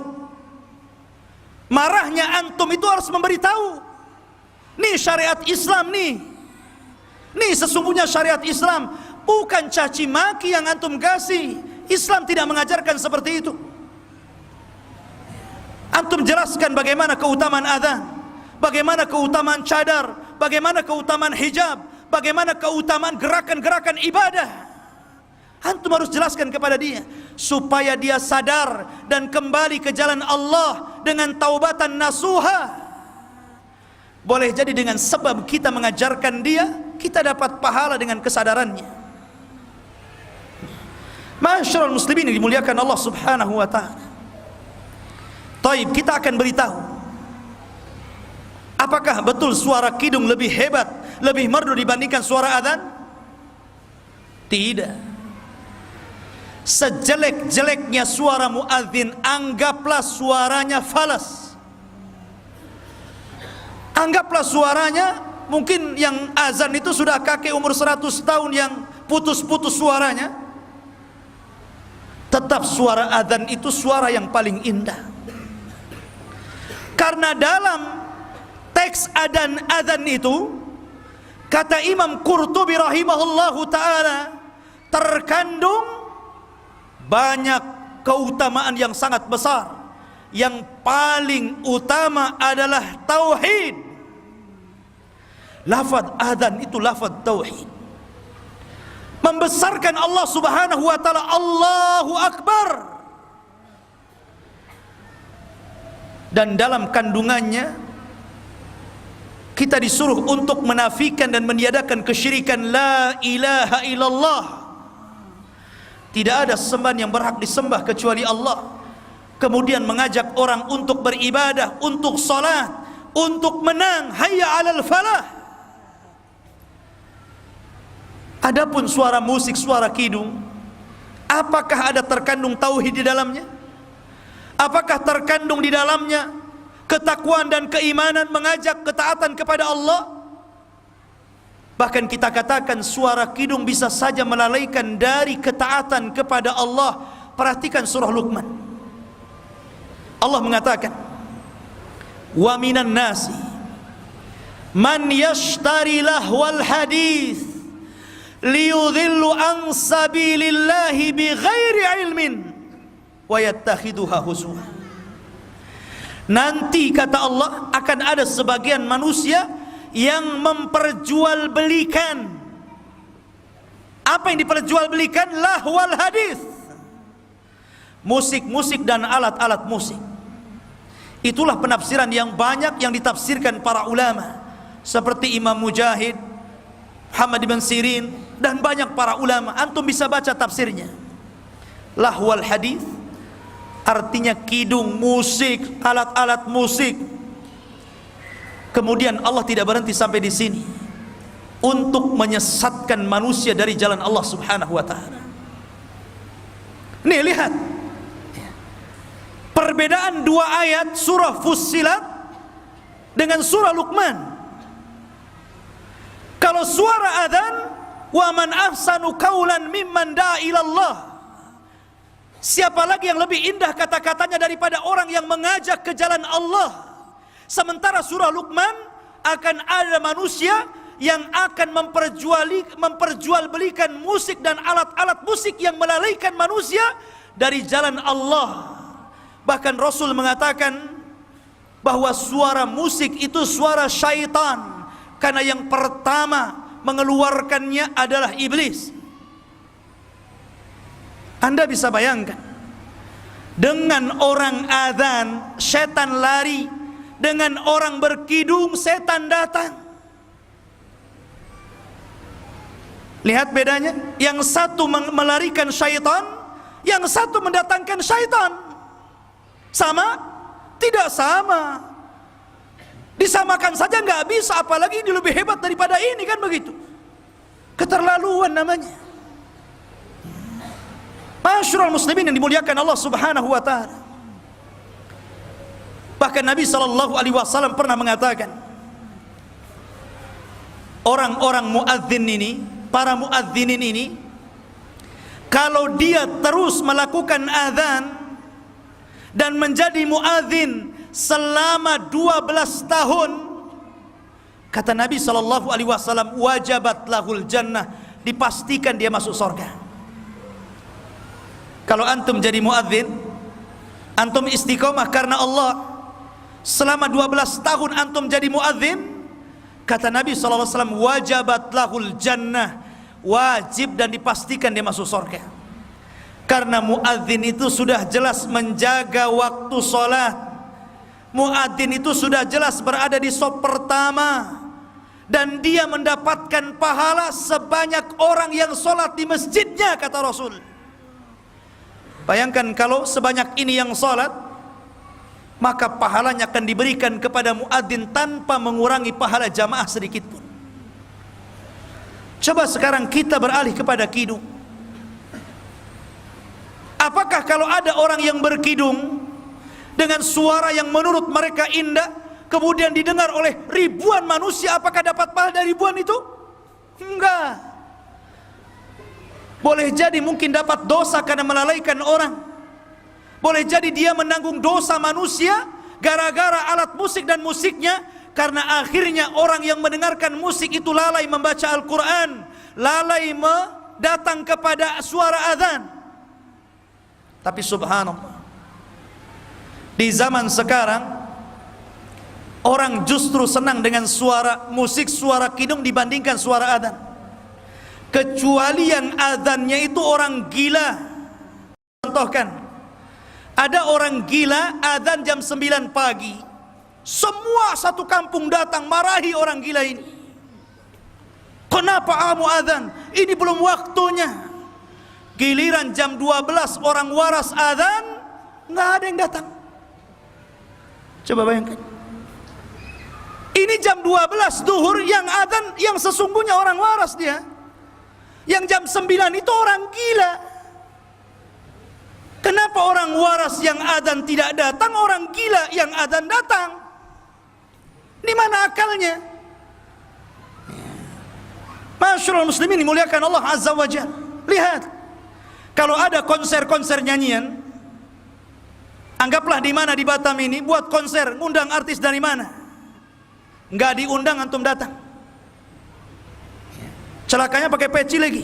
Speaker 2: Marahnya antum itu harus memberitahu, nih syariat Islam nih sesungguhnya syariat Islam, bukan caci maki yang antum kasih. Islam tidak mengajarkan seperti itu. Antum jelaskan bagaimana keutamaan azan, bagaimana keutamaan cadar, bagaimana keutamaan hijab, bagaimana keutamaan gerakan-gerakan ibadah. Antum harus jelaskan kepada dia, supaya dia sadar dan kembali ke jalan Allah dengan taubatan nasuha. Boleh jadi dengan sebab kita mengajarkan dia, kita dapat pahala dengan kesadarannya. Ma'asyiral muslimin yang dimuliakan Allah subhanahu wa ta'ala. Taib, kita akan beritahu, apakah betul suara kidung lebih hebat, lebih merdu dibandingkan suara adzan? Tidak. Sejelek-jeleknya suara muadzin, anggaplah suaranya falas. Anggaplah suaranya, mungkin yang azan itu sudah kakek umur 100 tahun yang putus-putus suaranya. Tetap suara adzan itu suara yang paling indah. Karena dalam teks adzan itu, kata Imam Qurtubi rahimahullahu ta'ala, terkandung banyak keutamaan yang sangat besar. Yang paling utama adalah tauhid. Lafaz adzan itu lafaz tauhid, membesarkan Allah subhanahu wa ta'ala. Allahu Akbar. Dan dalam kandungannya kita disuruh untuk menafikan dan meniadakan kesyirikan. La ilaha illallah, tidak ada sembahan yang berhak disembah kecuali Allah. Kemudian mengajak orang untuk beribadah, untuk salat, untuk menang, hayya 'alal falah. Adapun suara musik, suara kidung, apakah ada terkandung tauhid di dalamnya? Apakah terkandung di dalamnya ketakwaan dan keimanan, mengajak ketaatan kepada Allah? Bahkan kita katakan suara kidung bisa saja melalaikan dari ketaatan kepada Allah. Perhatikan surah Luqman. Allah mengatakan, wa minan nasi man yashtari lahwal hadith liyudhillu an sabilillahi bighairi ilmin wa yattakhiduha huzwa. Nanti kata Allah akan ada sebagian manusia yang memperjualbelikan. Apa yang diperjualbelikan? Lahwal hadis, musik-musik dan alat-alat musik. Itulah penafsiran yang banyak yang ditafsirkan para ulama, seperti Imam Mujahid, Muhammad bin Sirin, dan banyak para ulama. Antum bisa baca tafsirnya. Lahwal hadis artinya kidung, musik, alat-alat musik. Kemudian Allah tidak berhenti sampai di sini untuk menyesatkan manusia dari jalan Allah subhanahu wa ta'ala. Nih lihat perbedaan dua ayat surah Fussilat dengan surah Luqman. Kalau suara adzan, wa man ahsanu qawlan mimman da'a ilallah, siapa lagi yang lebih indah kata-katanya daripada orang yang mengajak ke jalan Allah. Sementara surah Luqman akan ada manusia yang akan memperjualbelikan musik dan alat-alat musik yang melalaikan manusia dari jalan Allah. Bahkan Rasul mengatakan bahwa suara musik itu suara syaitan, karena yang pertama mengeluarkannya adalah iblis. Anda bisa bayangkan, dengan orang adzan setan lari, dengan orang berkidung setan datang. Lihat bedanya, yang satu melarikan syaitan, yang satu mendatangkan syaitan. Sama? Tidak sama. Disamakan saja nggak bisa, apalagi ini lebih hebat daripada ini, kan begitu. Keterlaluan namanya. Masyarul muslimin yang dimuliakan Allah subhanahu wa ta'ala. Bahkan Nabi SAW pernah mengatakan, orang-orang muadzin ini, para muadzinin ini, kalau dia terus melakukan adzan dan menjadi muadzin selama 12 tahun, kata Nabi SAW, wajabat lahul jannah, dipastikan dia masuk surga. Kalau antum jadi muadzin, antum istiqomah karena Allah, selama 12 tahun antum jadi muadzin, kata Nabi SAW, wajabat lahul jannah, wajib dan dipastikan dia masuk surga. Karena muadzin itu sudah jelas menjaga waktu sholat, muadzin itu sudah jelas berada di shaf pertama, dan dia mendapatkan pahala sebanyak orang yang sholat di masjidnya, kata Rasul. Bayangkan kalau sebanyak ini yang sholat, maka pahalanya akan diberikan kepada muadzin tanpa mengurangi pahala jamaah sedikit pun. Coba sekarang kita beralih kepada kidung. Apakah kalau ada orang yang berkidung dengan suara yang menurut mereka indah, kemudian didengar oleh ribuan manusia, apakah dapat pahala dari ribuan itu? Enggak. Boleh jadi mungkin dapat dosa karena melalaikan orang. Boleh jadi dia menanggung dosa manusia gara-gara alat musik dan musiknya, karena akhirnya orang yang mendengarkan musik itu lalai membaca Al-Quran, lalai datang kepada suara azan. Tapi subhanallah, di zaman sekarang orang justru senang dengan suara musik, suara kidung dibandingkan suara azan. Kecuali yang azannya itu orang gila. Contohkan, ada orang gila azan jam 9 pagi, semua satu kampung datang marahi orang gila ini. Kenapa kamu azan? Ini belum waktunya. Giliran jam 12 orang waras azan, nggak ada yang datang. Coba bayangkan, ini jam 12 duhur yang azan, yang sesungguhnya orang waras dia. Yang jam 9 itu orang gila. Kenapa orang waras yang azan tidak datang, orang gila yang azan datang? Di mana akalnya? Masyarul muslimin dimuliakan Allah Azza wa Jalla. Lihat, kalau ada konser-konser nyanyian, anggaplah di mana di Batam ini buat konser, ngundang artis dari mana? Nggak diundang, antum datang. Celakanya pakai peci lagi.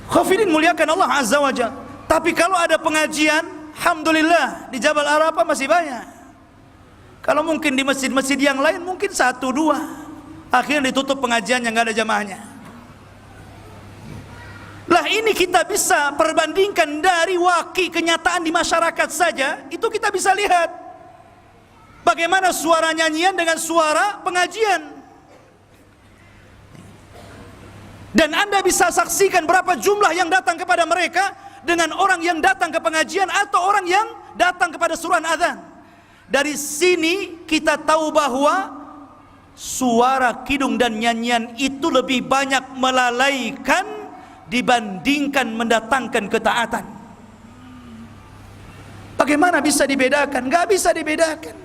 Speaker 2: Khafidin muliakan Allah Azza wa Jalla. Tapi kalau ada pengajian, alhamdulillah di Jabal Arafah masih banyak. Kalau mungkin di masjid-masjid yang lain mungkin 1-2. Akhirnya ditutup pengajiannya, nggak ada jamaahnya. Lah ini kita bisa perbandingkan dari waki kenyataan di masyarakat saja, itu kita bisa lihat bagaimana suara nyanyian dengan suara pengajian. Dan Anda bisa saksikan berapa jumlah yang datang kepada mereka dengan orang yang datang ke pengajian atau orang yang datang kepada suruhan azan. Dari sini kita tahu bahwa suara kidung dan nyanyian itu lebih banyak melalaikan dibandingkan mendatangkan ketaatan. Bagaimana bisa dibedakan? Gak bisa dibedakan.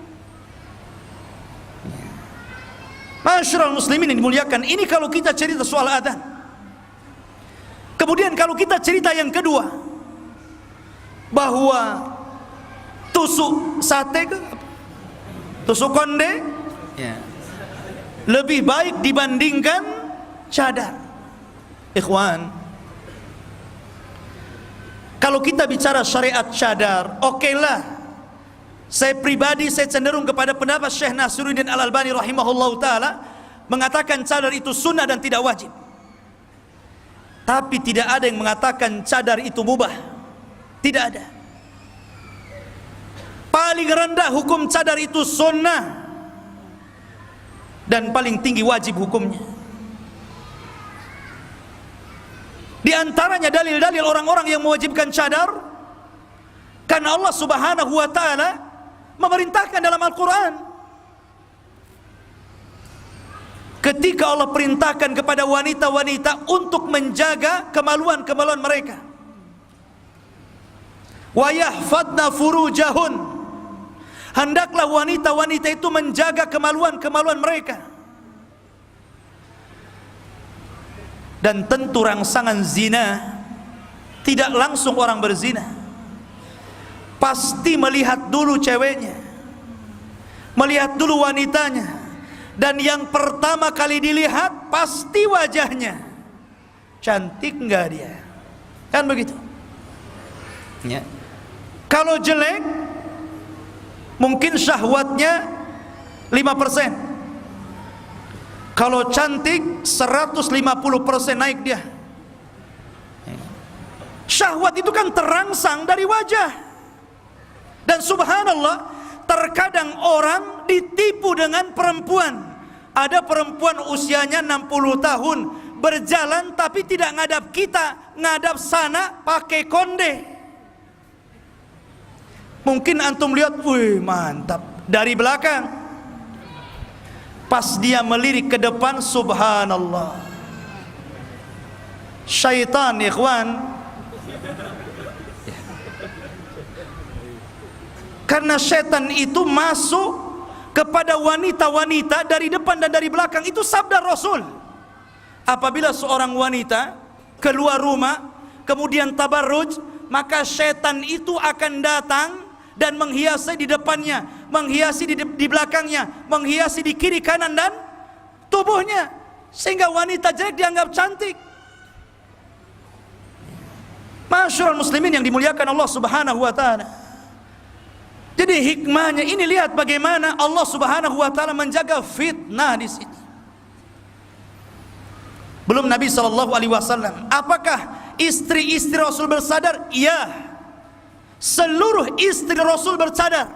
Speaker 2: Masyarul muslimin dimuliakan, ini kalau kita cerita soal azan. Kemudian kalau kita cerita yang kedua, bahwa tusuk sate, tusuk konde, lebih baik dibandingkan cadar. Ikhwan, kalau kita bicara syariat cadar, okelah. Saya pribadi saya cenderung kepada pendapat Syekh Nasruddin Al-Albani rahimahullahu taala, mengatakan cadar itu sunnah dan tidak wajib. Tapi tidak ada yang mengatakan cadar itu mubah. Tidak ada. Paling rendah hukum cadar itu sunnah, dan paling tinggi wajib hukumnya. Di antaranya dalil-dalil orang-orang yang mewajibkan cadar, karena Allah Subhanahu wa taala memerintahkan dalam Al-Quran. Ketika Allah perintahkan kepada wanita-wanita untuk menjaga kemaluan-kemaluan mereka, wa yahfadna furujahun, hendaklah wanita-wanita itu menjaga kemaluan-kemaluan mereka. Dan tentu rangsangan zina tidak langsung orang berzina, pasti melihat dulu ceweknya, melihat dulu wanitanya, dan yang pertama kali dilihat pasti wajahnya. Cantik enggak dia? Kan begitu ya. Kalau jelek mungkin syahwatnya 5%. Kalau cantik 150% naik dia. Syahwat itu kan terangsang dari wajah. Dan subhanallah, terkadang orang ditipu dengan perempuan. Ada perempuan usianya 60 tahun berjalan tapi tidak ngadap kita, ngadap sana pakai konde. Mungkin antum lihat, wih mantap, dari belakang. Pas dia melirik ke depan, subhanallah, syaitan ikhwan. Karena setan itu masuk kepada wanita-wanita dari depan dan dari belakang. Itu sabda Rasul. Apabila seorang wanita keluar rumah kemudian tabarruj, maka setan itu akan datang dan menghiasi di depannya, menghiasi di belakangnya, menghiasi di kiri kanan dan tubuhnya, sehingga wanita jelek dianggap cantik. Masyarul muslimin yang dimuliakan Allah Subhanahu wa taala. Jadi hikmahnya ini, lihat bagaimana Allah Subhanahu wa taala menjaga fitnah di sini. Belum Nabi sallallahu alaihi wasallam, apakah istri-istri Rasul bersadar? Iya. Seluruh istri Rasul bersadar.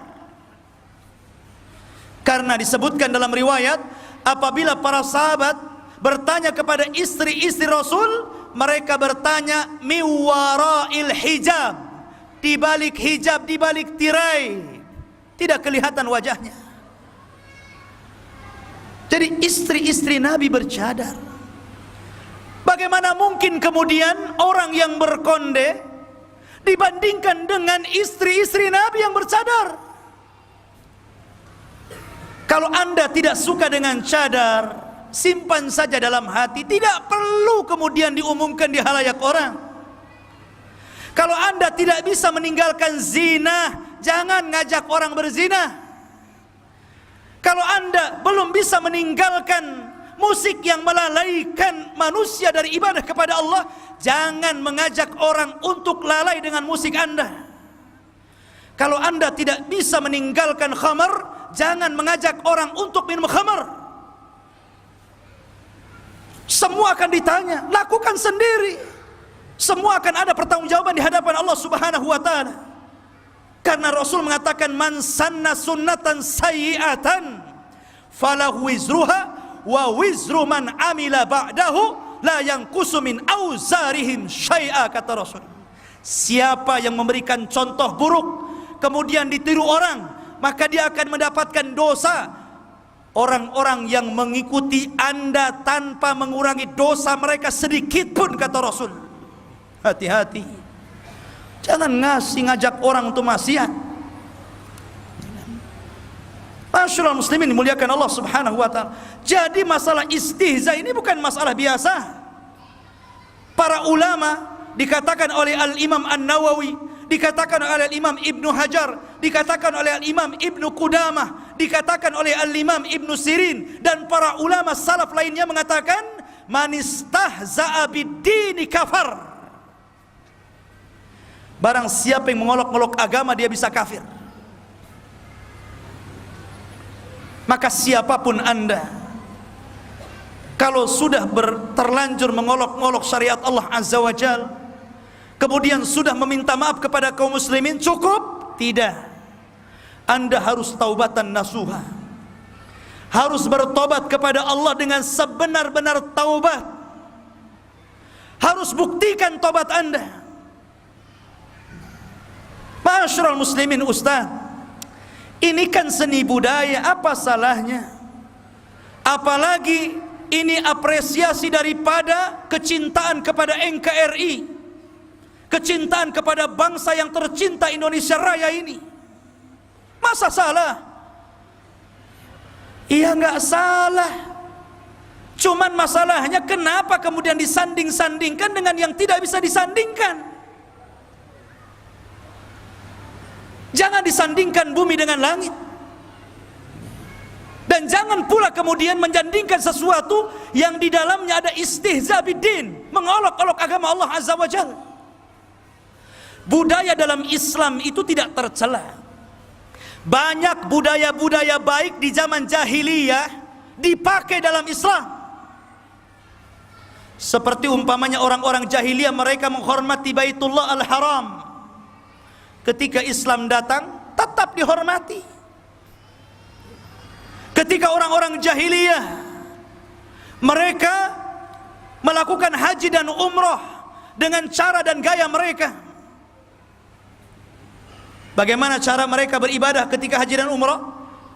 Speaker 2: Karena disebutkan dalam riwayat, apabila para sahabat bertanya kepada istri-istri Rasul, mereka bertanya miwara'il hijab, di balik hijab, di balik tirai, tidak kelihatan wajahnya. Jadi istri-istri Nabi bercadar. Bagaimana mungkin kemudian orang yang berkonde dibandingkan dengan istri-istri Nabi yang bercadar? Kalau Anda tidak suka dengan cadar, simpan saja dalam hati, tidak perlu kemudian diumumkan di halayak orang. Kalau Anda tidak bisa meninggalkan zina, jangan ngajak orang berzina. Kalau Anda belum bisa meninggalkan musik yang melalaikan manusia dari ibadah kepada Allah, jangan mengajak orang untuk lalai dengan musik Anda. Kalau Anda tidak bisa meninggalkan khamar, jangan mengajak orang untuk minum khamar. Semua akan ditanya, lakukan sendiri. Semua akan ada pertanggungjawaban di hadapan Allah Subhanahu wa taala. Karena Rasul mengatakan, man sanna sunnatan sayyi'atan falahu wizruha wa wizru man amila ba'dahu la yanqusu min auzarihim syai'a, kata Rasul. Siapa yang memberikan contoh buruk kemudian ditiru orang, maka dia akan mendapatkan dosa orang-orang yang mengikuti Anda tanpa mengurangi dosa mereka sedikit pun, kata Rasul. Hati-hati, jangan ngajak orang untuk maksiat. Masyarul muslimin dimuliakan Allah Subhanahu wa taala. Jadi masalah istihza ini bukan masalah biasa. Para ulama, dikatakan oleh Al-Imam An-Nawawi, dikatakan oleh Al-Imam Ibnu Hajar, dikatakan oleh Al-Imam Ibnu Qudamah, dikatakan oleh Al-Imam Ibnu Sirin, dan para ulama salaf lainnya mengatakan, man istahza'a bid-dini kafar. Barang siapa yang mengolok-olok agama, dia bisa kafir. Maka siapapun Anda, kalau sudah terlanjur mengolok-olok syariat Allah Azza wa Jalla, kemudian sudah meminta maaf kepada kaum muslimin, cukup? Tidak. Anda harus taubatan nasuha, harus bertobat kepada Allah dengan sebenar-benar taubat. Harus buktikan tobat Anda. Masyarul muslimin, Ustaz, ini kan seni budaya, apa salahnya? Apalagi ini apresiasi daripada kecintaan kepada NKRI, kecintaan kepada bangsa yang tercinta Indonesia Raya ini. Masa salah? Iya, nggak salah. Cuman masalahnya kenapa kemudian disanding-sandingkan dengan yang tidak bisa disandingkan? Jangan disandingkan bumi dengan langit. Dan jangan pula kemudian menjandingkan sesuatu yang di dalamnya ada istihza biddin, mengolok-olok agama Allah Azza wa Jalla. Budaya dalam Islam itu tidak tercela. Banyak budaya-budaya baik di zaman jahiliyah dipakai dalam Islam. Seperti umpamanya orang-orang jahiliyah, mereka menghormati Baitullah Al-Haram. Ketika Islam datang, tetap dihormati. Ketika orang-orang jahiliyah mereka melakukan haji dan umrah dengan cara dan gaya mereka. Bagaimana cara mereka beribadah ketika haji dan umrah?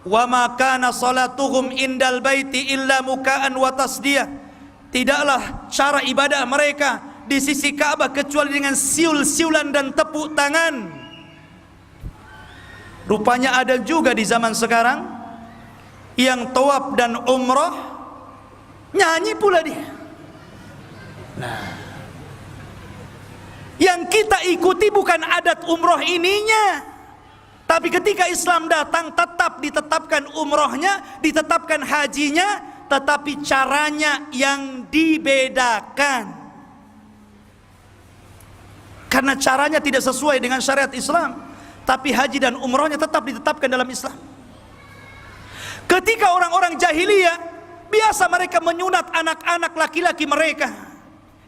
Speaker 2: Wa ma kana salatuhum indal baiti illa muka'an wa tasdiyah. Tidaklah cara ibadah mereka di sisi Ka'bah kecuali dengan siul-siulan dan tepuk tangan. Rupanya ada juga di zaman sekarang yang tawaf dan umrah nyanyi pula dia. Nah, yang kita ikuti bukan adat umrah ininya, Tapi ketika Islam datang, tetap ditetapkan umrohnya, ditetapkan hajinya, tetapi caranya yang dibedakan. Karena caranya tidak sesuai dengan syariat Islam, tapi haji dan umrohnya tetap ditetapkan dalam Islam. Ketika orang-orang jahiliyah, biasa mereka menyunat anak-anak laki-laki mereka.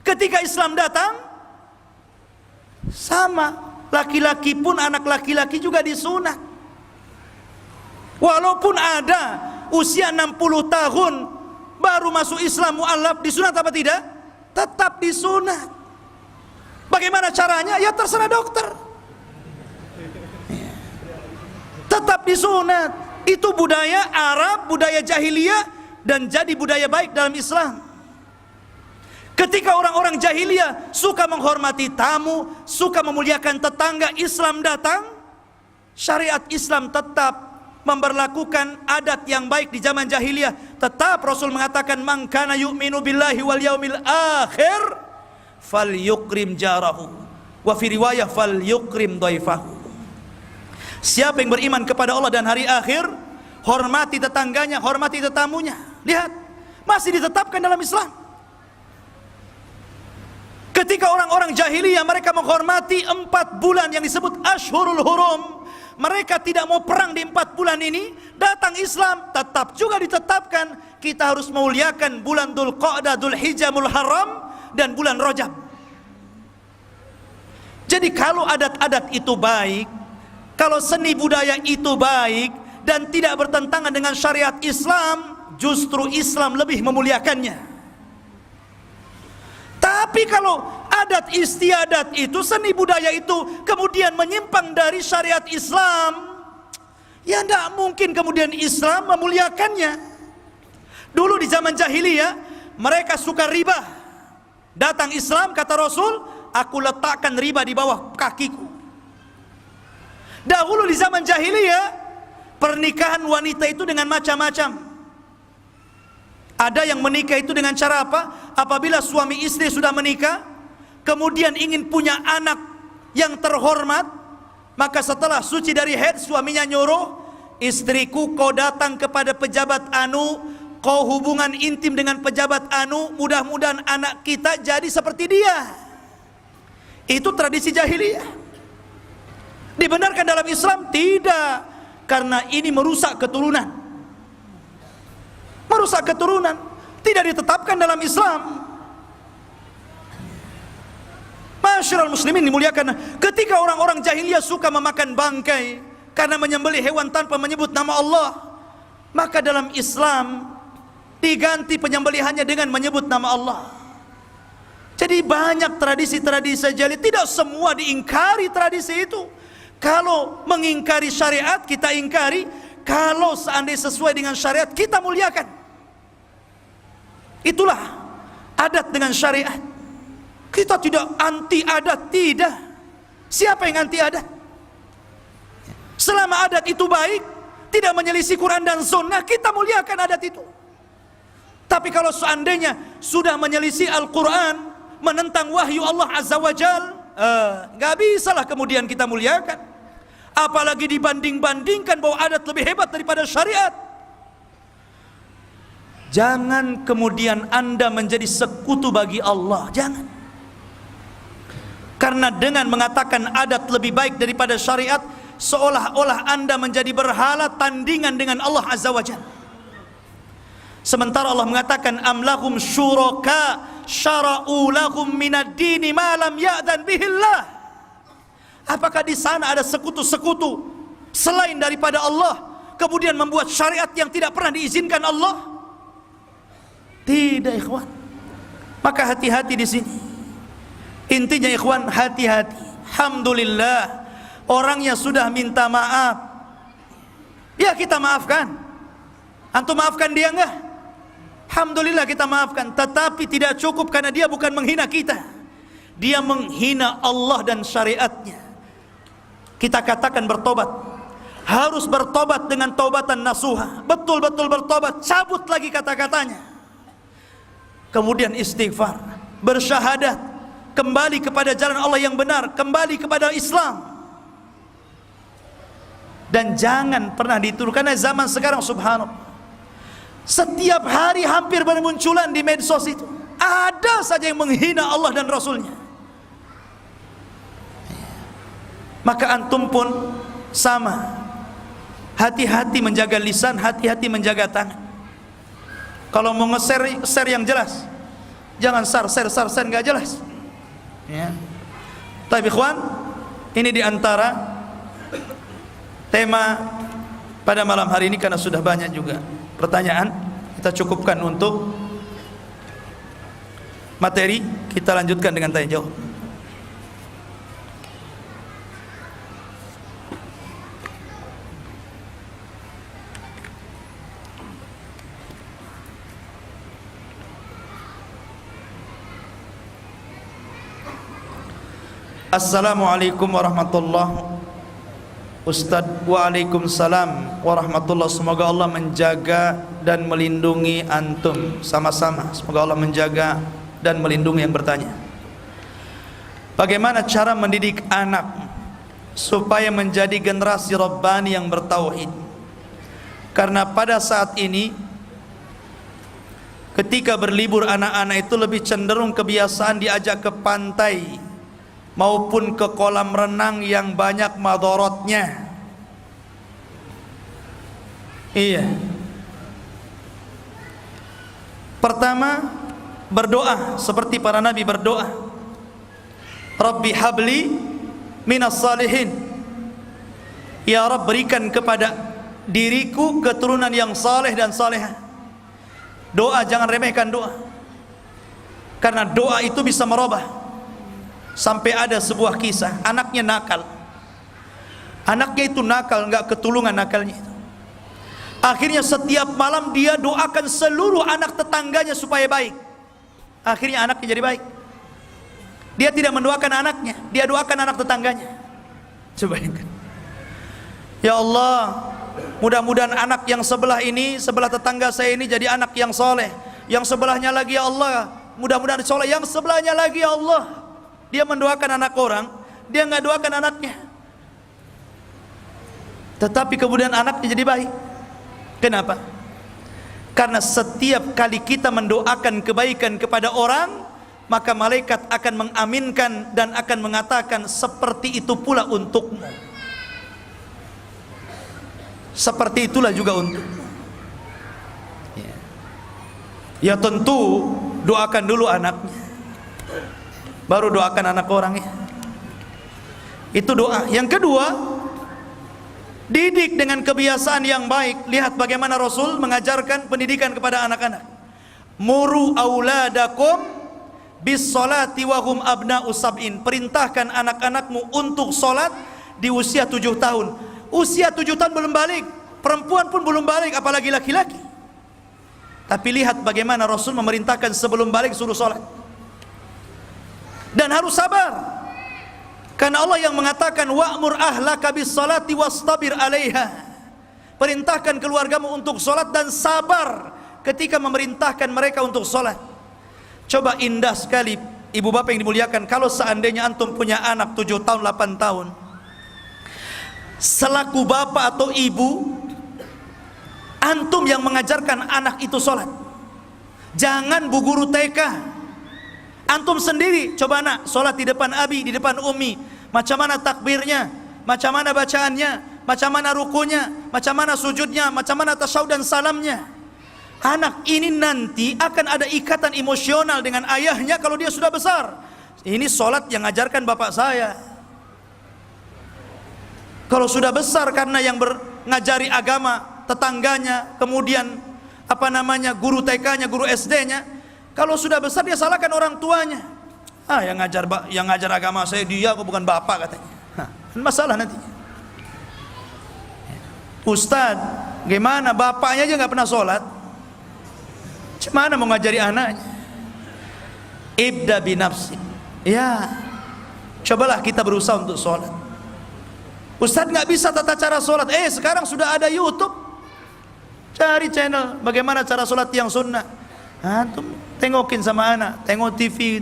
Speaker 2: Ketika Islam datang, sama. Laki-laki pun, anak laki-laki juga disunat. Walaupun ada usia 60 tahun baru masuk Islam mu'allaf, disunat apa tidak? Tetap disunat. Bagaimana caranya? Ya terserah dokter. Tetap disunat. Itu budaya Arab, budaya jahiliyah, dan jadi budaya baik dalam Islam. Ketika orang-orang jahiliyah suka menghormati tamu, suka memuliakan tetangga, Islam datang, syariat Islam tetap memberlakukan adat yang baik di zaman jahiliyah. Tetap Rasul mengatakan, man kana yu'minu billahi wal yaumil akhir falyukrim jarahu, wa fi riwayah falyukrim dhaifahu. Siapa yang beriman kepada Allah dan hari akhir, hormati tetangganya, hormati tetamunya. Lihat, masih ditetapkan dalam Islam. Ketika orang-orang jahiliyah mereka menghormati 4 bulan yang disebut Ashhurul Hurum, mereka tidak mau perang di 4 bulan ini. Datang Islam, tetap juga ditetapkan kita harus memuliakan bulan Dzulqa'dah, Dzulhijjah, Muharram, dan bulan Rajab. Jadi kalau adat-adat itu baik, kalau seni budaya itu baik dan tidak bertentangan dengan syariat Islam, justru Islam lebih memuliakannya. Tapi kalau adat istiadat itu, seni budaya itu kemudian menyimpang dari syariat Islam, ya tidak mungkin kemudian Islam memuliakannya. Dulu di zaman jahiliyah mereka suka riba. Datang Islam, kata Rasul, aku letakkan riba di bawah kakiku. Dahulu di zaman jahiliyah pernikahan wanita itu dengan macam-macam. Ada yang menikah itu dengan cara apa? Apabila suami istri sudah menikah, kemudian ingin punya anak yang terhormat, maka setelah suci dari haid, suaminya nyuruh, istriku kau datang kepada pejabat anu, kau hubungan intim dengan pejabat anu, mudah-mudahan anak kita jadi seperti dia. Itu tradisi jahiliyah. Dibenarkan dalam Islam? Tidak, karena ini merusak keturunan. Merusak keturunan, tidak ditetapkan dalam Islam. Masyarul muslimin dimuliakan. Ketika orang-orang jahiliyah suka memakan bangkai karena menyembelih hewan tanpa menyebut nama Allah, maka dalam Islam diganti penyembelihannya dengan menyebut nama Allah. Jadi banyak tradisi-tradisi jahiliyah, tidak semua diingkari tradisi itu. Kalau mengingkari syariat kita ingkari, kalau seandainya sesuai dengan syariat kita muliakan. Itulah adat dengan syariat. Kita tidak anti adat, tidak. Siapa yang anti adat? Selama adat itu baik, tidak menyelisih Quran dan Sunnah, kita muliakan adat itu. Tapi kalau seandainya sudah menyelisih Al-Quran, menentang wahyu Allah Azza wa Jal, gak bisalah kemudian kita muliakan. Apalagi dibanding-bandingkan bahwa adat lebih hebat daripada syariat. Jangan kemudian Anda menjadi sekutu bagi Allah, jangan. Karena dengan mengatakan adat lebih baik daripada syariat, seolah-olah Anda menjadi berhala tandingan dengan Allah Azza wa Jalla. Sementara Allah mengatakan, am lahum syuraka syara'u lahum minad dini ma lam ya'dan bihillah. Apakah di sana ada sekutu-sekutu selain daripada Allah, kemudian membuat syariat yang tidak pernah diizinkan Allah? Tidak, ikhwan. Maka hati-hati di sini. Intinya ikhwan, hati-hati. Alhamdulillah, orangnya sudah minta maaf, ya kita maafkan. Antum maafkan dia enggak? Alhamdulillah kita maafkan. Tetapi tidak cukup, karena dia bukan menghina kita, dia menghina Allah dan syariatnya. Kita katakan bertobat, harus bertobat dengan taubatan nasuha, betul-betul bertobat, cabut lagi kata-katanya, kemudian istighfar, bersyahadat, kembali kepada jalan Allah yang benar, kembali kepada Islam. Dan jangan pernah ditiru, karena zaman sekarang subhanallah, setiap hari hampir bermunculan di medsos itu ada saja yang menghina Allah dan Rasulnya. Maka antum pun sama, hati-hati menjaga lisan, hati-hati menjaga tangan. Kalau mau nge-share, share yang jelas, jangan share nggak jelas ya. Tapi ikhwan, ini diantara tema pada malam hari ini, karena sudah banyak juga pertanyaan. Kita cukupkan untuk materi, kita lanjutkan dengan tanya jawab. Assalamualaikum warahmatullahi Ustaz. Waalaikumsalam warahmatullahi. Semoga Allah menjaga dan melindungi antum sama-sama. Semoga Allah menjaga dan melindungi yang bertanya. Bagaimana cara mendidik anak supaya menjadi generasi Rabbani yang bertauhid? Karena pada saat ini ketika berlibur, anak-anak itu lebih cenderung kebiasaan diajak ke pantai maupun ke kolam renang yang banyak madorotnya. Iya. Pertama, berdoa seperti para nabi berdoa, Rabbi habli minas salihin, ya Rabb, berikan kepada diriku keturunan yang saleh dan salehah. Doa, jangan remehkan doa, karena doa itu bisa merubah. Sampai ada sebuah kisah, anaknya nakal. Anaknya itu nakal, enggak ketulungan nakalnya itu. Akhirnya setiap malam dia doakan seluruh anak tetangganya supaya baik. Akhirnya anaknya jadi baik. Dia tidak mendoakan anaknya, dia doakan anak tetangganya. Coba bayangkan. Ya Allah, mudah-mudahan anak yang sebelah ini, sebelah tetangga saya ini jadi anak yang soleh. Yang sebelahnya lagi, ya Allah, mudah-mudahan soleh. Yang sebelahnya lagi, ya Allah. Dia mendoakan anak orang, dia nggak doakan anaknya. Tetapi kemudian anaknya jadi baik. Kenapa? Karena setiap kali kita mendoakan kebaikan kepada orang, maka malaikat akan mengaminkan dan akan mengatakan seperti itu pula untukmu. Seperti itulah juga untukmu. Ya tentu doakan dulu anaknya, baru doakan anak orang ya. Itu doa. Yang kedua, didik dengan kebiasaan yang baik. Lihat bagaimana Rasul mengajarkan pendidikan kepada anak-anak. Muru auladakum bis salati wa hum abna'u sab'in. Perintahkan anak-anakmu untuk salat di usia 7 tahun. Usia 7 tahun belum balik, perempuan pun belum balik, apalagi laki-laki. Tapi lihat bagaimana Rasul memerintahkan sebelum balik suruh salat. Dan harus sabar, karena Allah yang mengatakan wa'mur ahlaka bis salati wastabir 'alaiha. Perintahkan keluargamu untuk salat dan sabar ketika memerintahkan mereka untuk salat. Coba indah sekali ibu bapak yang dimuliakan, kalau seandainya antum punya anak 7 tahun 8 tahun, selaku bapak atau ibu, antum yang mengajarkan anak itu salat. Jangan bu guru TK, antum sendiri. Coba nak sholat di depan abi, di depan umi, macam mana takbirnya, macam mana bacaannya, macam mana rukunya, macam mana sujudnya, macam mana tasyahud dan salamnya. Anak ini nanti akan ada ikatan emosional dengan ayahnya kalau dia sudah besar. Ini sholat yang ajarkan bapak saya. Kalau sudah besar karena yang ngajari agama tetangganya, kemudian guru TK-nya, guru SD-nya. Kalau sudah besar dia salahkan orang tuanya. Yang ngajar agama saya dia, kok bukan bapak katanya. Masalah nanti. Ustaz, gimana bapaknya aja nggak pernah sholat, gimana mau ngajari anaknya? Ibda binafsi. Ya, cobalah kita berusaha untuk sholat. Ustaz nggak bisa tata cara sholat. Sekarang sudah ada YouTube. Cari channel bagaimana cara sholat yang sunnah. Antum tengokin sama anak, tengok TV.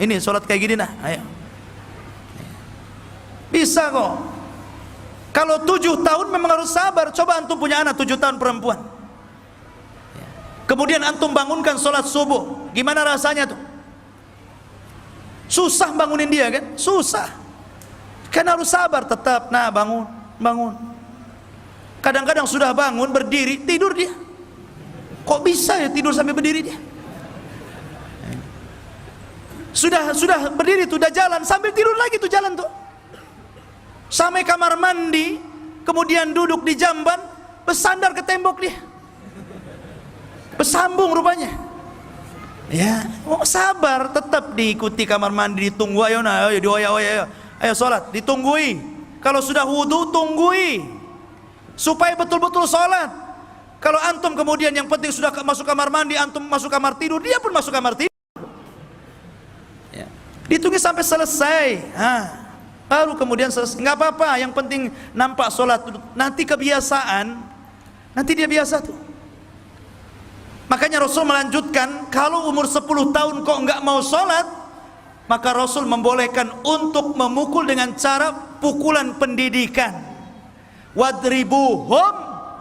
Speaker 2: Ini sholat kayak gini nah, ayo. Bisa kok. Kalau 7 tahun memang harus sabar. Coba antum punya anak 7 tahun perempuan, kemudian antum bangunkan sholat subuh, gimana rasanya tuh? Susah bangunin dia kan? Susah. Kan harus sabar tetap. Nah, bangun, bangun. Kadang-kadang sudah bangun, berdiri, tidur dia. Kok bisa ya tidur sampai berdiri dia? Sudah berdiri tuh, udah jalan, sambil tidur lagi tuh jalan tuh. Sampai kamar mandi, kemudian duduk di jamban, bersandar ke tembok dia. Bersambung rupanya. Ya, mau sabar, tetap diikuti kamar mandi, ditunggu. Ayo nah, ayo sholat, ditunggui. Kalau sudah wudu, tunggui, supaya betul-betul sholat. Kalau antum kemudian yang penting sudah masuk kamar mandi, antum masuk kamar tidur, dia pun masuk kamar tidur. Ya. Ditunggu sampai selesai. Baru kemudian selesai. Nggak apa-apa, yang penting nampak sholat. Nanti kebiasaan, nanti dia biasa tuh. Makanya Rasul melanjutkan, kalau umur 10 tahun kok nggak mau sholat, maka Rasul membolehkan untuk memukul dengan cara pukulan pendidikan. Wadribuhum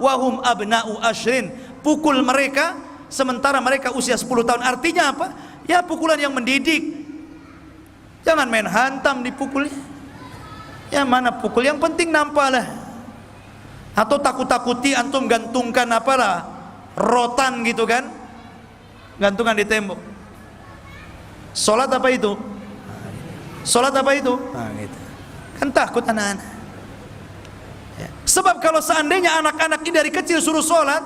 Speaker 2: wahum abna'u ashrin. Pukul mereka sementara mereka usia 10 tahun. Artinya apa? Ya pukulan yang mendidik. Jangan main hantam dipukul. Ya mana pukul, yang penting nampaklah. Atau takut-takuti antum gantungkan apalah, rotan gitu kan, gantungan di tembok. Sholat apa itu? Sholat apa itu? Gitu. Kan takut anak-anak ya. Sebab kalau seandainya anak-anak ini dari kecil suruh sholat,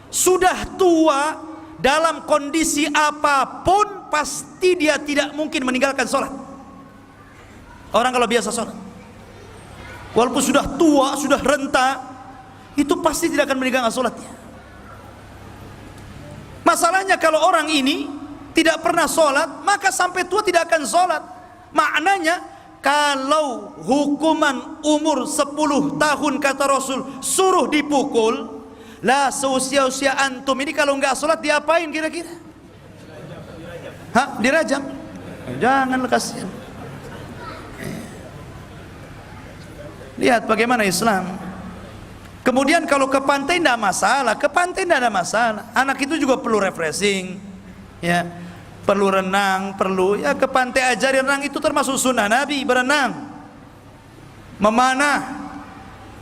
Speaker 2: sudah tua dalam kondisi apapun pasti dia tidak mungkin meninggalkan sholat. Orang kalau biasa sholat, walaupun sudah tua, sudah renta, itu pasti tidak akan meninggalkan sholatnya. Masalahnya kalau orang ini tidak pernah sholat, maka sampai tua tidak akan sholat. Maknanya kalau hukuman umur 10 tahun kata Rasul suruh dipukul, lah seusia-usia antum ini kalau nggak sholat diapain kira-kira? Dirajam? Jangan, kasihan. Lihat bagaimana Islam. Kemudian kalau ke pantai tidak masalah, ke pantai tidak ada masalah. Anak itu juga perlu refreshing, ya, perlu renang, perlu ya ke pantai ajari renang, itu termasuk sunnah Nabi, berenang, memanah,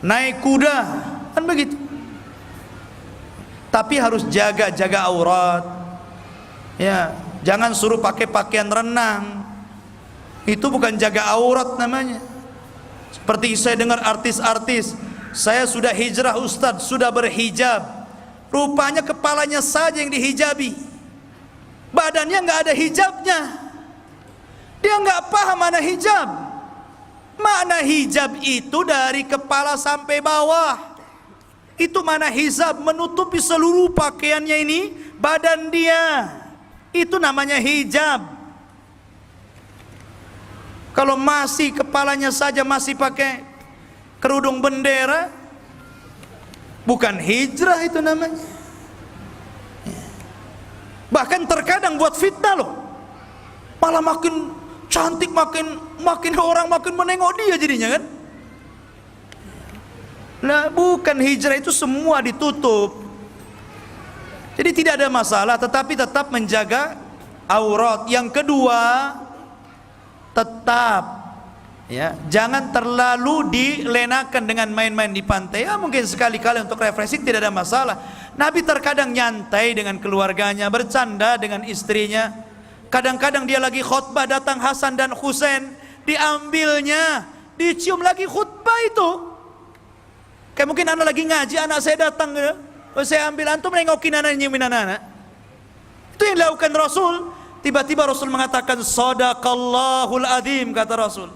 Speaker 2: naik kuda, kan begitu. Tapi harus jaga aurat, ya, jangan suruh pakai pakaian renang, itu bukan jaga aurat namanya. Seperti saya dengar artis-artis, saya sudah hijrah Ustadz, sudah berhijab, rupanya kepalanya saja yang dihijabi, badannya nggak ada hijabnya. Dia nggak paham mana hijab. Makna hijab itu dari kepala sampai bawah. Itu mana hijab, menutupi seluruh pakaiannya ini, badan dia. Itu namanya hijab. Kalau masih kepalanya saja masih pakai kerudung bendera, bukan hijrah itu namanya. Bahkan terkadang buat fitnah loh, malah makin cantik, makin orang makin menengok dia jadinya kan. Nah, bukan hijrah, itu semua ditutup. Jadi tidak ada masalah, tetapi tetap menjaga aurat. Yang kedua, tetap ya, jangan terlalu dilenakan dengan main-main di pantai. Ya mungkin sekali-kali untuk refreshing tidak ada masalah. Nabi terkadang nyantai dengan keluarganya, bercanda dengan istrinya. Kadang-kadang dia lagi khutbah, datang Hasan dan Husain, diambilnya, dicium lagi khutbah itu. Kayak mungkin anak lagi ngaji, anak saya datang, saya ambil, antum nengokin anak, nyiumin anak. Itu yang dilakukan Rasul. Tiba-tiba Rasul mengatakan, Sadaqallahul adzim, kata Rasul,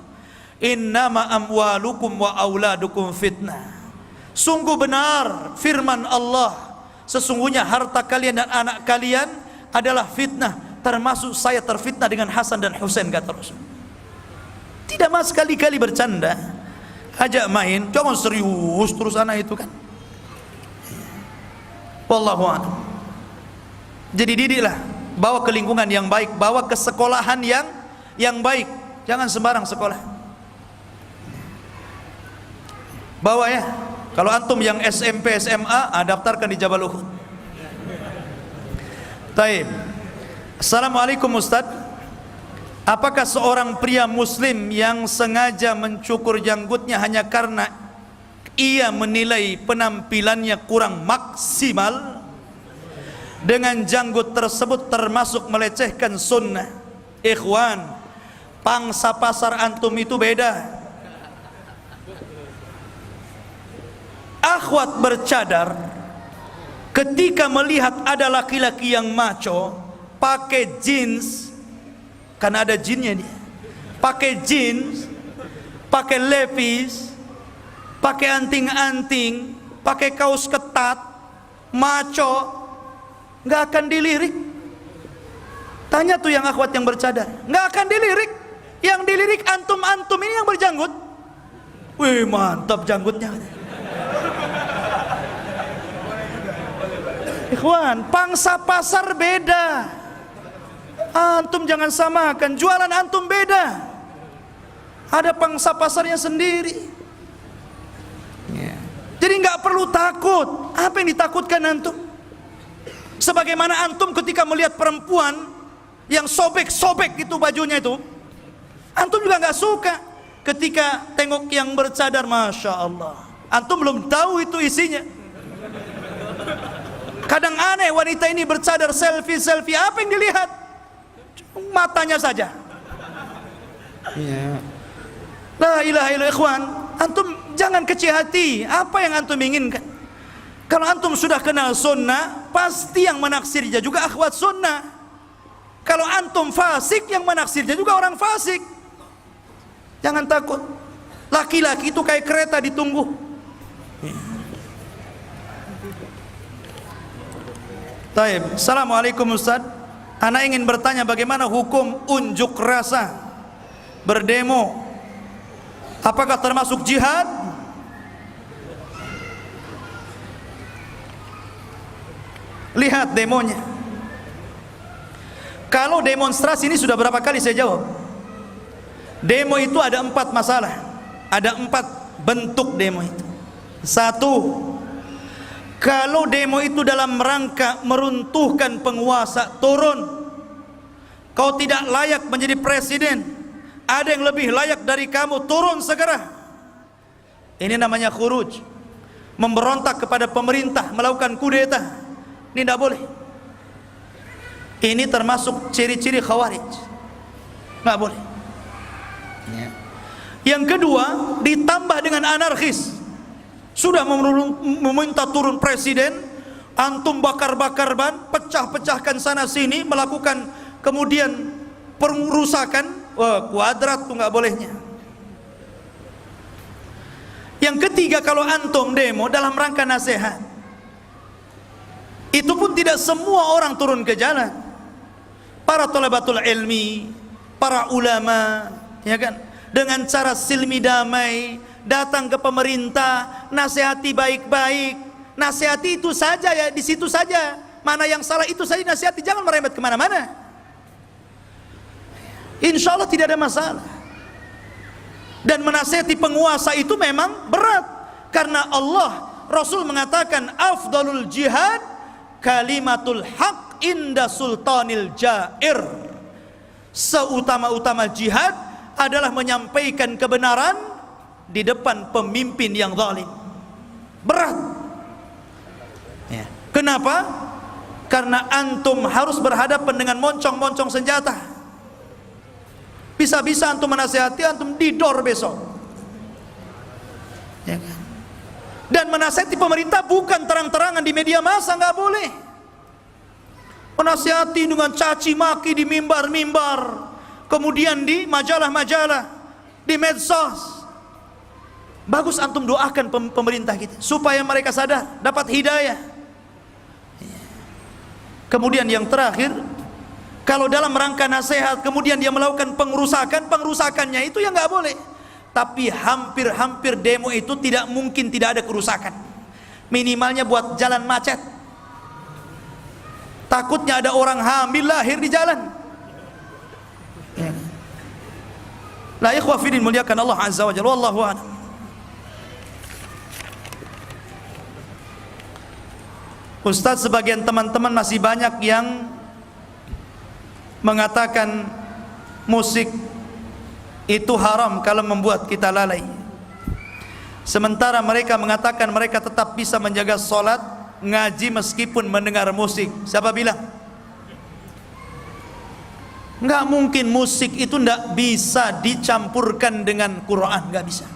Speaker 2: innama amwalukum wa auladukum fitnah. Sungguh benar firman Allah, sesungguhnya harta kalian dan anak kalian adalah fitnah, termasuk saya terfitnah dengan Hasan dan Husain, kata Rasul. Tidak mas sekali-kali bercanda, ajak main, jangan serius terus anak itu kan. Wallahu a'lam. Jadi didiklah, bawa ke lingkungan yang baik, bawa ke sekolahan yang baik, jangan sembarang sekolah. Bawa ya. Kalau antum yang SMP SMA, daftarkan di Jabal Uhud. Taib. Assalamualaikum Ustaz. Apakah seorang pria muslim yang sengaja mencukur janggutnya hanya karena ia menilai penampilannya kurang maksimal, dengan janggut tersebut termasuk melecehkan sunnah? Ikhwan, pangsa pasar antum itu beda. Akhwat bercadar ketika melihat ada laki-laki yang maco pakai jeans, karena ada jinnya dia, pakai jeans, pakai levis, pakai anting-anting, pakai kaos ketat, maco, nggak akan dilirik. Tanya tuh yang akhwat yang bercadar, nggak akan dilirik. Yang dilirik antum-antum ini yang berjanggut. Wih, mantap janggutnya. Ikhwan, pangsa pasar beda. Antum jangan samakan, jualan antum beda. Ada pangsa pasarnya sendiri. Jadi nggak perlu takut. Apa yang ditakutkan antum? Sebagaimana antum ketika melihat perempuan yang sobek-sobek itu bajunya itu, antum juga nggak suka. Ketika tengok yang bercadar, masya Allah, antum belum tahu itu isinya. Kadang aneh wanita ini bercadar selfie, apa yang dilihat? Matanya saja. La ilaha illallah. Ikhwan, antum jangan kecil hati. Apa yang antum inginkan? Kalau antum sudah kenal sunnah, pasti yang menaksirnya juga akhwat sunnah. Kalau antum fasik, yang menaksirnya juga orang fasik. Jangan takut. Laki-laki itu kayak kereta ditunggu. Taib. Assalamualaikum Ustaz. Ana ingin bertanya bagaimana hukum unjuk rasa, berdemo, apakah termasuk jihad? Lihat demonya. Kalau demonstrasi ini sudah berapa kali saya jawab. Demo itu ada 4 masalah. Ada 4 bentuk demo itu. 1, kalau demo itu dalam rangka meruntuhkan penguasa, turun. Kau tidak layak menjadi presiden, ada yang lebih layak dari kamu, turun segera. Ini namanya khuruj, memberontak kepada pemerintah, melakukan kudeta. Ini tidak boleh. Ini termasuk ciri-ciri khawarij, nggak boleh. Yang kedua, ditambah dengan anarkis. Sudah meminta turun presiden, antum bakar-bakar ban, pecah-pecahkan sana sini, melakukan kemudian perusakan. Wah, kuadrat tuh nggak bolehnya. Yang ketiga, kalau antum demo dalam rangka nasihat, itu pun tidak semua orang turun ke jalan. Para thalabatul ilmi, para ulama, ya kan, dengan cara silmi damai, datang ke pemerintah, nasihati baik-baik. Nasihati itu saja ya, di situ saja. Mana yang salah itu saja nasihati, jangan merembet kemana-mana. Insya Allah tidak ada masalah. Dan menasihati penguasa itu memang berat, karena Allah, Rasul mengatakan afdalul jihad kalimatul haq inda sultanil jair. Seutama-utama jihad adalah menyampaikan kebenaran di depan pemimpin yang zalim. Berat ya. Kenapa? Karena antum harus berhadapan dengan moncong-moncong senjata. Bisa-bisa antum menasihati, antum didor besok ya kan? Dan menasihati pemerintah bukan terang-terangan di media massa, nggak boleh. Menasihati dengan caci maki di mimbar-mimbar, kemudian di majalah-majalah, di medsos. Bagus antum doakan pemerintah kita supaya mereka sadar, dapat hidayah. Kemudian yang terakhir, kalau dalam rangka nasihat kemudian dia melakukan pengrusakannya itu ya nggak boleh. Tapi hampir-hampir demo itu tidak mungkin tidak ada kerusakan. Minimalnya buat jalan macet. Takutnya ada orang hamil lahir di jalan. La ikhwa fillah, muliakan Allah azza wa jalla, wallahu a'lam. Ustaz, sebagian teman-teman masih banyak yang mengatakan musik itu haram kalau membuat kita lalai. Sementara mereka mengatakan mereka tetap bisa menjaga sholat, ngaji meskipun mendengar musik. Siapa bilang? Nggak mungkin musik itu nggak bisa dicampurkan dengan Quran, nggak bisa.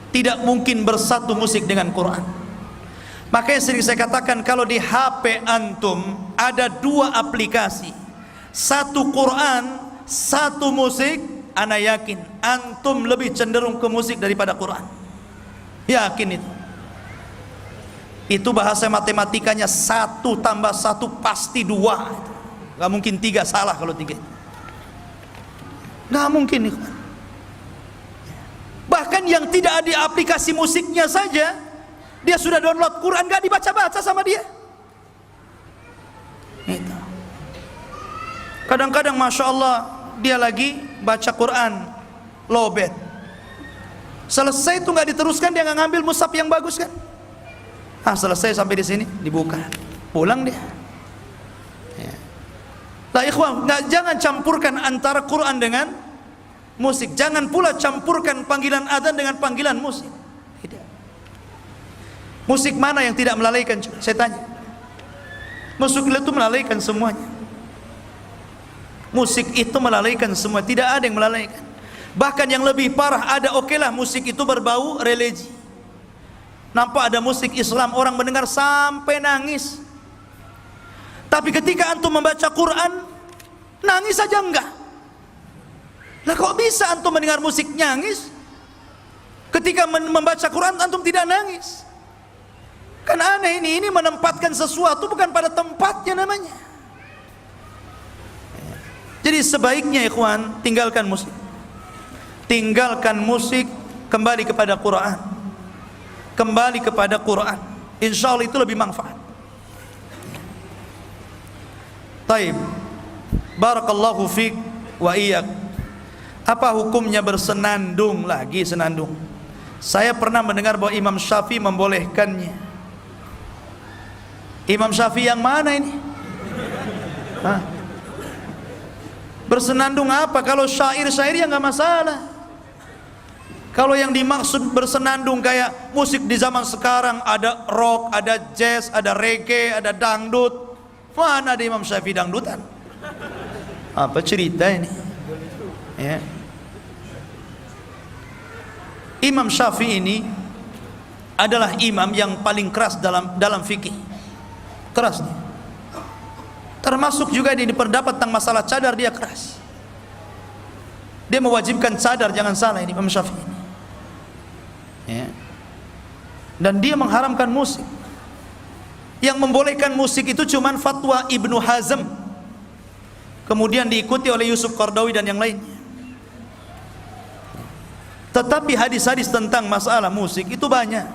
Speaker 2: Tidak mungkin bersatu musik dengan Quran. Makanya sering saya katakan, kalau di HP antum ada 2 aplikasi, satu Quran, satu musik, ana yakin antum lebih cenderung ke musik daripada Quran. Yakin itu. Itu bahasa matematikanya 1 tambah 1 pasti 2. Gak mungkin 3 salah kalau 3. Gak mungkin itu. Bahkan yang tidak ada aplikasi musiknya saja, dia sudah download Quran, gak dibaca-baca sama dia. Itu. Kadang-kadang Masya Allah dia lagi baca Quran, lowbat. Selesai itu gak diteruskan, dia gak ngambil mushaf yang bagus kan. Selesai sampai di sini dibuka, pulang dia. Ya. Lah ikhwan, jangan campurkan antara Quran dengan musik. Jangan pula campurkan panggilan adzan dengan panggilan musik. Musik mana yang tidak melalaikan? Saya tanya. Musik itu melalaikan semuanya. Musik itu melalaikan semua, tidak ada yang melalaikan. Bahkan yang lebih parah, ada okelah musik itu berbau religi. Nampak ada musik Islam, orang mendengar sampai nangis. Tapi ketika antum membaca Quran, nangis saja enggak. Lah kok bisa antum mendengar musik nangis? Ketika membaca Quran antum tidak nangis? Kan aneh ini menempatkan sesuatu bukan pada tempatnya namanya. Jadi sebaiknya ikhwan, tinggalkan musik. Tinggalkan musik, kembali kepada Quran. Kembali kepada Quran. Insya Allah itu lebih manfaat. Taib. Barakallahu fiq wa iyyak. Apa hukumnya bersenandung lagi senandung? Saya pernah mendengar bahwa Imam Syafi'i membolehkannya. Imam Syafi'i yang mana ini? Bersenandung apa? Kalau syair-syair ya nggak masalah. Kalau yang dimaksud bersenandung kayak musik di zaman sekarang, ada rock, ada jazz, ada reggae, ada dangdut. Mana ada Imam Syafi'i dangdutan? Apa cerita ini? Ya. Imam Syafi'i ini adalah imam yang paling keras dalam fikih. Keras nih. Termasuk juga di pendapat tentang masalah cadar dia keras. Dia mewajibkan cadar, jangan salah ini Imam Syafi'i ini. Ya. Dan dia mengharamkan musik. Yang membolehkan musik itu cuman fatwa Ibnu Hazm. Kemudian diikuti oleh Yusuf Qardawi dan yang lainnya. Tetapi hadis-hadis tentang masalah musik itu banyak.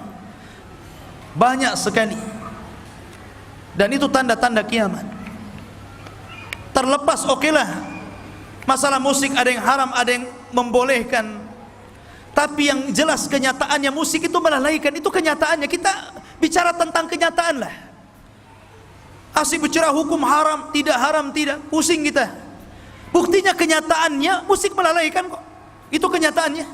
Speaker 2: Banyak sekali. Dan itu tanda-tanda kiamat. Terlepas okelah masalah musik ada yang haram, ada yang membolehkan. Tapi yang jelas kenyataannya musik itu melalaikan, itu kenyataannya. Kita bicara tentang kenyataan lah. Asik bicara hukum haram, tidak, pusing kita. Buktinya kenyataannya musik melalaikan kok. Itu kenyataannya.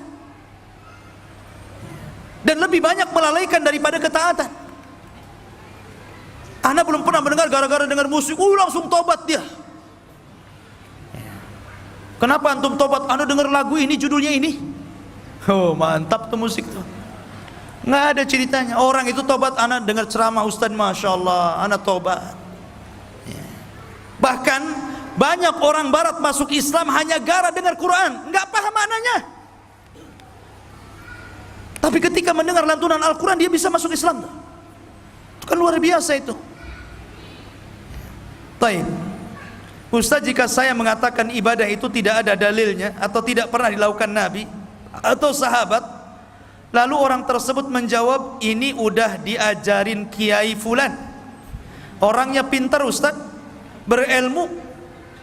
Speaker 2: Dan lebih banyak melalaikan daripada ketaatan. Anda belum pernah mendengar gara-gara dengar musik, langsung tobat dia. Kenapa antum tobat? Anda dengar lagu ini, judulnya ini. Oh mantap tuh musik tuh. Nggak ada ceritanya. Orang itu tobat, Anda dengar ceramah Ustaz, Masya Allah, Anda tobat. Bahkan banyak orang barat masuk Islam hanya gara dengar Quran, nggak paham maknanya. Tapi ketika mendengar lantunan Al-Quran dia bisa masuk Islam. Itu kan luar biasa itu. Baik, Ustaz, jika saya mengatakan ibadah itu tidak ada dalilnya atau tidak pernah dilakukan Nabi atau sahabat, lalu orang tersebut menjawab, ini udah diajarin Kiai Fulan, orangnya pintar Ustaz, berilmu,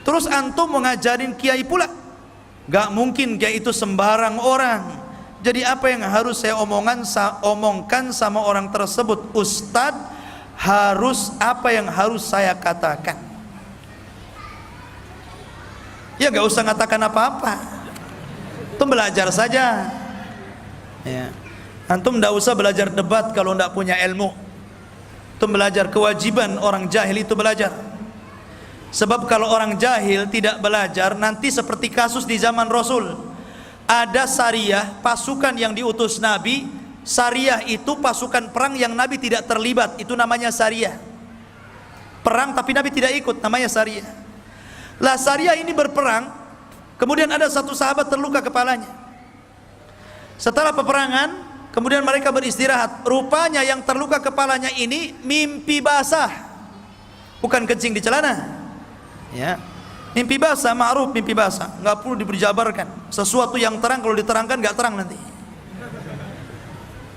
Speaker 2: terus antum mengajarin Kiai pula. Gak mungkin Kiai itu sembarang orang. Jadi apa yang harus saya omongkan sama orang tersebut? Ustaz, harus apa yang harus saya katakan. Ya nggak usah ngatakan apa-apa, antum belajar saja. Ya. Antum nggak usah belajar debat kalau nggak punya ilmu. Antum belajar, kewajiban orang jahil itu belajar. Sebab kalau orang jahil tidak belajar, nanti seperti kasus di zaman Rasul. Ada Sariyah, pasukan yang diutus Nabi. Sariyah itu pasukan perang yang Nabi tidak terlibat, itu namanya Sariyah. Perang tapi Nabi tidak ikut, namanya Sariyah. Lah Sariyah ini berperang, kemudian ada satu sahabat terluka kepalanya. Setelah peperangan, kemudian mereka beristirahat. Rupanya yang terluka kepalanya ini mimpi basah, bukan kencing di celana. Ya, mimpi basah, ma'ruf mimpi basah, nggak perlu diberjabarkan. Sesuatu yang terang kalau diterangkan nggak terang nanti.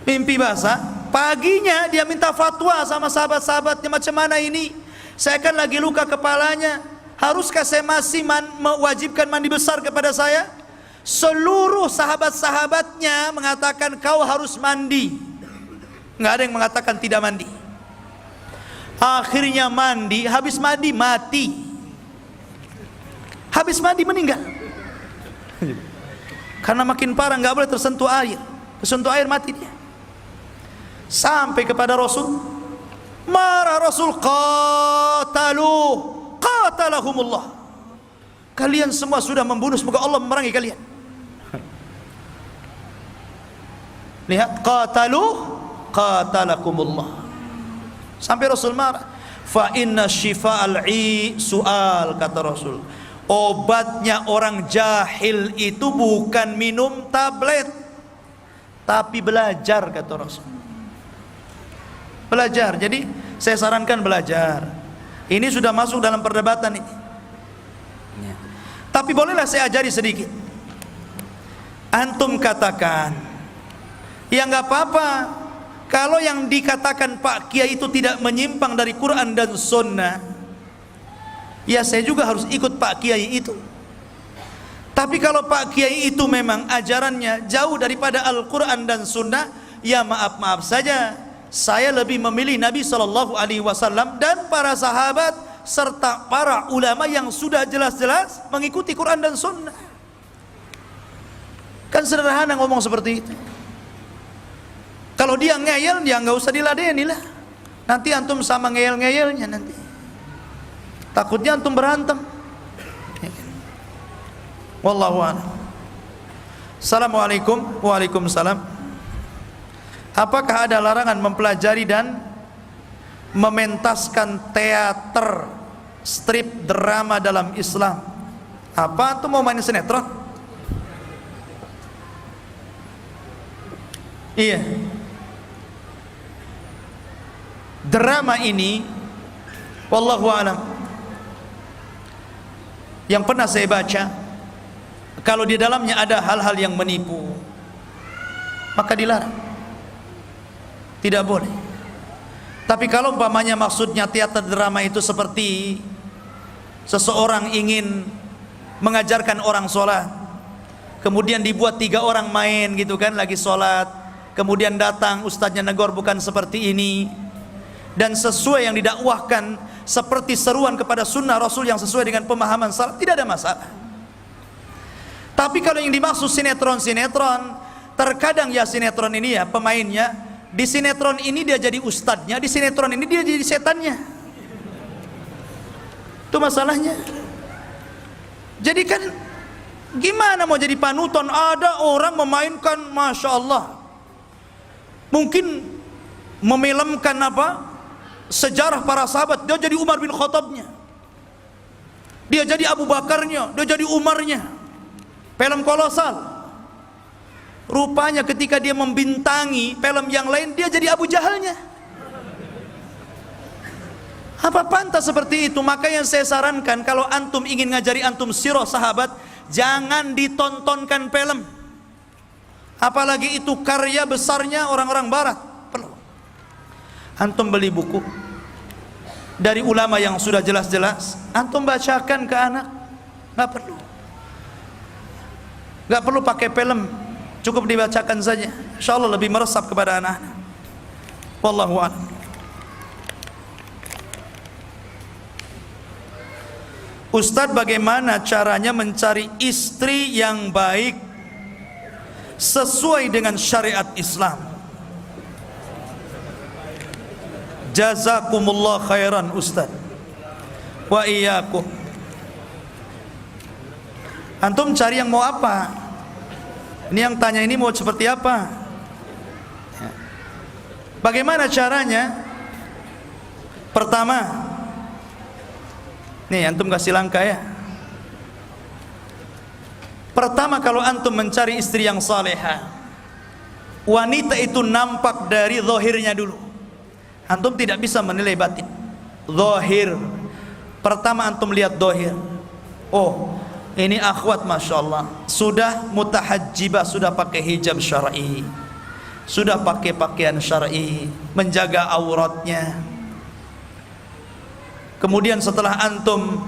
Speaker 2: Mimpi basah. Paginya dia minta fatwa sama sahabat-sahabatnya, macam mana ini? Saya kan lagi luka kepalanya. Haruskah saya masih mewajibkan mandi besar kepada saya? Seluruh sahabat-sahabatnya mengatakan kau harus mandi. Nggak ada yang mengatakan tidak mandi. Akhirnya mandi, habis mandi mati. Habis mandi meninggal. Karena makin parah, nggak boleh tersentuh air. Tersentuh air mati dia. Sampai kepada Rasul. Marah Rasul, qatalahumullah. Kalian semua sudah membunuh, semoga Allah memerangi kalian. Lihat, qatalakumullah. Sampai Rasul marah. Fa inna shifa'al su'al, kata Rasul. Obatnya orang jahil itu bukan minum tablet, tapi belajar, kata Rasul. Belajar. Jadi saya sarankan belajar. Ini sudah masuk dalam perdebatan ini. Ya. Tapi bolehlah saya ajari sedikit. Antum katakan, ya nggak apa-apa. Kalau yang dikatakan Pak Kiai itu tidak menyimpang dari Quran dan Sunnah, ya saya juga harus ikut Pak Kiai itu. Tapi kalau Pak Kiai itu memang ajarannya jauh daripada Al-Quran dan Sunnah, ya maaf-maaf saja. Saya lebih memilih Nabi SAW dan para sahabat serta para ulama yang sudah jelas-jelas mengikuti Quran dan Sunnah. Kan sederhana ngomong seperti itu. Kalau dia ngeyel, dia nggak usah diladeni lah. Nanti antum sama ngeyel-ngeyelnya nanti. Takutnya antum berantem. Wallahu a'lam. Assalamualaikum. Waalaikumsalam. Apakah ada larangan mempelajari dan mementaskan teater, strip, drama dalam Islam? Apa itu mau main sinetron? Iya. Drama ini, wallahu a'lam, yang pernah saya baca, kalau di dalamnya ada hal-hal yang menipu, maka dilarang. Tidak boleh. Tapi kalau umpamanya maksudnya teater drama itu seperti seseorang ingin mengajarkan orang sholat, kemudian dibuat 3 orang main gitu kan, lagi sholat, kemudian datang ustadznya negor bukan seperti ini, dan sesuai yang didakwahkan seperti seruan kepada sunnah Rasul yang sesuai dengan pemahaman salaf, tidak ada masalah. Tapi kalau yang dimaksud sinetron-sinetron, terkadang ya sinetron ini ya pemainnya, di sinetron ini dia jadi ustadznya, di sinetron ini dia jadi setannya. Itu masalahnya. Jadi kan gimana mau jadi panutan? Ada orang memainkan, masya Allah, mungkin memilmkan apa sejarah para sahabat. Dia jadi Umar bin Khattabnya, dia jadi Abu Bakarnya, dia jadi Umarnya. Film kolosal. Rupanya ketika dia membintangi film yang lain, dia jadi Abu Jahalnya. Apa pantas seperti itu? Maka yang saya sarankan, kalau antum ingin ngajari antum sirah sahabat, jangan ditontonkan film. Apalagi itu karya besarnya orang-orang barat. Perlu antum beli buku dari ulama yang sudah jelas-jelas, antum bacakan ke anak. Nggak perlu pakai film, cukup dibacakan saja. Insyaallah lebih meresap kepada anak-anak. Wallahu a'lam. Ustadz, bagaimana caranya mencari istri yang baik sesuai dengan syariat Islam? Jazakumullah khairan Ustadz wa iyyakum. Antum cari yang mau apa? Ini yang tanya ini mau seperti apa? Bagaimana caranya? Pertama, nih antum kasih langkah ya. Pertama, kalau antum mencari istri yang salehah, wanita itu nampak dari zahirnya dulu. Antum tidak bisa menilai batin. Zahir. Pertama antum lihat zahir. Oh, ini akhwat masya Allah, sudah mutahajjibah, sudah pakai hijab syar'i, sudah pakai pakaian syar'i, menjaga auratnya. Kemudian setelah antum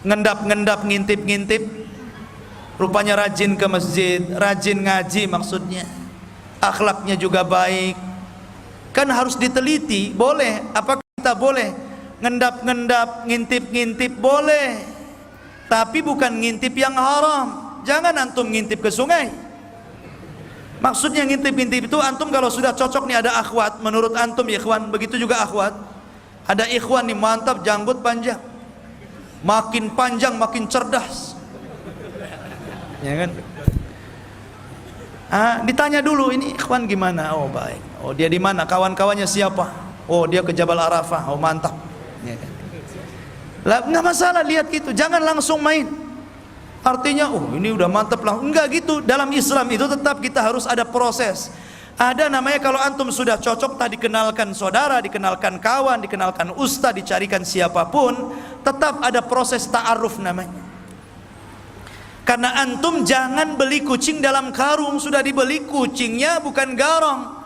Speaker 2: ngendap-ngendap, ngintip-ngintip, rupanya rajin ke masjid, rajin ngaji maksudnya, akhlaknya juga baik. Kan harus diteliti, boleh, apakah kita boleh ngendap-ngendap, ngintip-ngintip? Boleh, tapi bukan ngintip yang haram. Jangan antum ngintip ke sungai. Maksudnya ngintip-ngintip itu antum kalau sudah cocok nih, ada akhwat, menurut antum ya ikhwan, begitu juga akhwat, ada ikhwan nih mantap, janggut panjang, makin panjang makin cerdas, ya kan? Ditanya dulu, ini ikhwan gimana? Oh baik. Oh dia di mana? Kawan-kawannya siapa? Oh dia ke Jabal Arafah. Oh mantap. Ya kan? Lah nggak masalah lihat gitu. Jangan langsung main. Artinya, oh ini udah mantap lah. Enggak gitu. Dalam Islam itu tetap kita harus ada proses. Ada namanya kalau antum sudah cocok, tadi dikenalkan saudara, dikenalkan kawan, dikenalkan ustaz, dicarikan siapapun, tetap ada proses ta'aruf namanya. Karena antum jangan beli kucing dalam karung, sudah dibeli kucingnya bukan garong,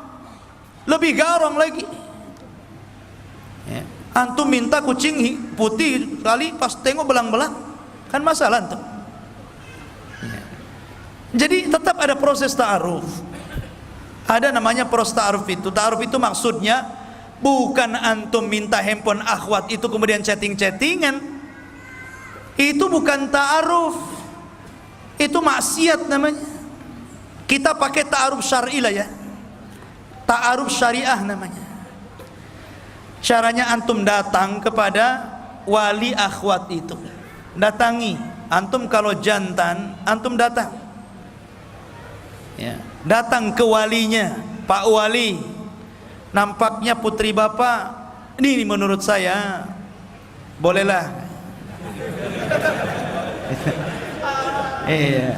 Speaker 2: lebih garong lagi. Ya. Antum minta kucing putih, kali pas tengok belang-belang, kan masalah antum. Ya. Jadi tetap ada proses ta'aruf. Ada namanya proses ta'aruf itu. Ta'aruf itu maksudnya bukan antum minta handphone akhwat itu kemudian chatting-chattingan. Itu bukan ta'aruf. Itu maksiat namanya. Kita pakai ta'aruf syar'i lah ya. Ta'aruf syariah namanya. Caranya antum datang kepada wali akhwat itu. Datangi. Antum kalau jantan, antum datang. Ya. Datang ke walinya. Pak wali, nampaknya putri bapak ini menurut saya bolehlah. Iya.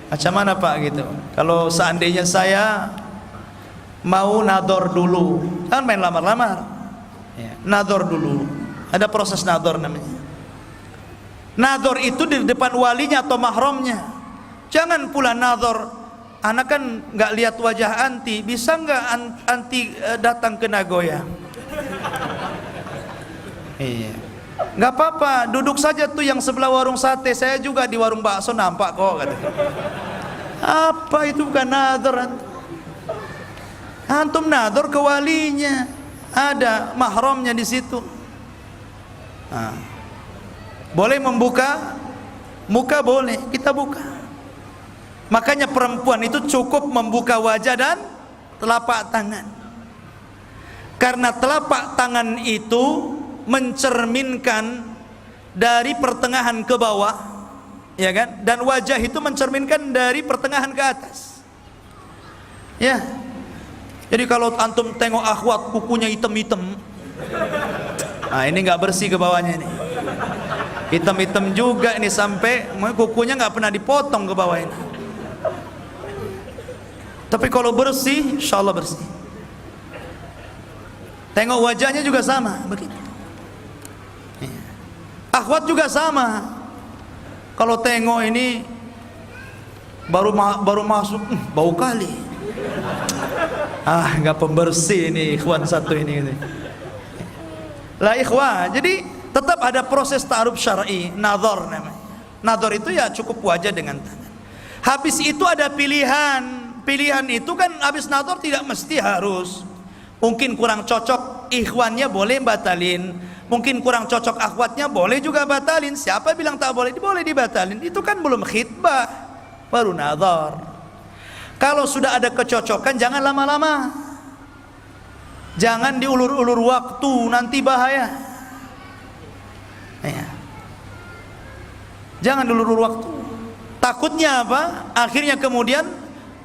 Speaker 2: Macam mana Pak gitu? Kalau seandainya saya mau nador dulu, kan main lamar-lamar. Ya, nador dulu. Ada proses nador namanya. Nador itu di depan walinya atau mahramnya. Jangan pula nador, anak kan nggak lihat wajah anti, bisa nggak anti datang ke Nagoya? Iya. Nggak apa-apa, duduk saja tuh yang sebelah warung sate, saya juga di warung bakso nampak kok kata. Apa itu bukan nador? Antum nador ke walinya, ada mahramnya di situ. Nah, boleh membuka muka, boleh kita buka. Makanya perempuan itu cukup membuka wajah dan telapak tangan, karena telapak tangan itu mencerminkan dari pertengahan ke bawah, ya kan? Dan wajah itu mencerminkan dari pertengahan ke atas. Ya. Jadi kalau antum tengok akhwat kukunya hitam-hitam, nah ini nggak bersih ke bawahnya ini. Hitam-hitam juga ini sampai kukunya nggak pernah dipotong ke bawah ini. Tapi kalau bersih, insya Allah bersih. Tengok wajahnya juga sama, begitu. Akhwat juga sama. Kalau tengok ini baru masuk, bau kali. Nggak pembersih ini ikhwan satu ini. Lah ikhwan, jadi tetap ada proses ta'aruf syar'i, nadhar namanya. Nadhar itu ya cukup wajah dengan tangan. Habis itu ada pilihan. Pilihan itu kan habis nadhar tidak mesti harus. Mungkin kurang cocok, ikhwannya boleh batalin. Mungkin kurang cocok akhwatnya, boleh juga batalin. Siapa bilang tak boleh? Boleh dibatalin. Itu kan belum khitbah, baru nazar. Kalau sudah ada kecocokan, jangan lama-lama. Jangan diulur-ulur waktu, nanti bahaya. Ya. Jangan diulur-ulur waktu. Takutnya apa? Akhirnya kemudian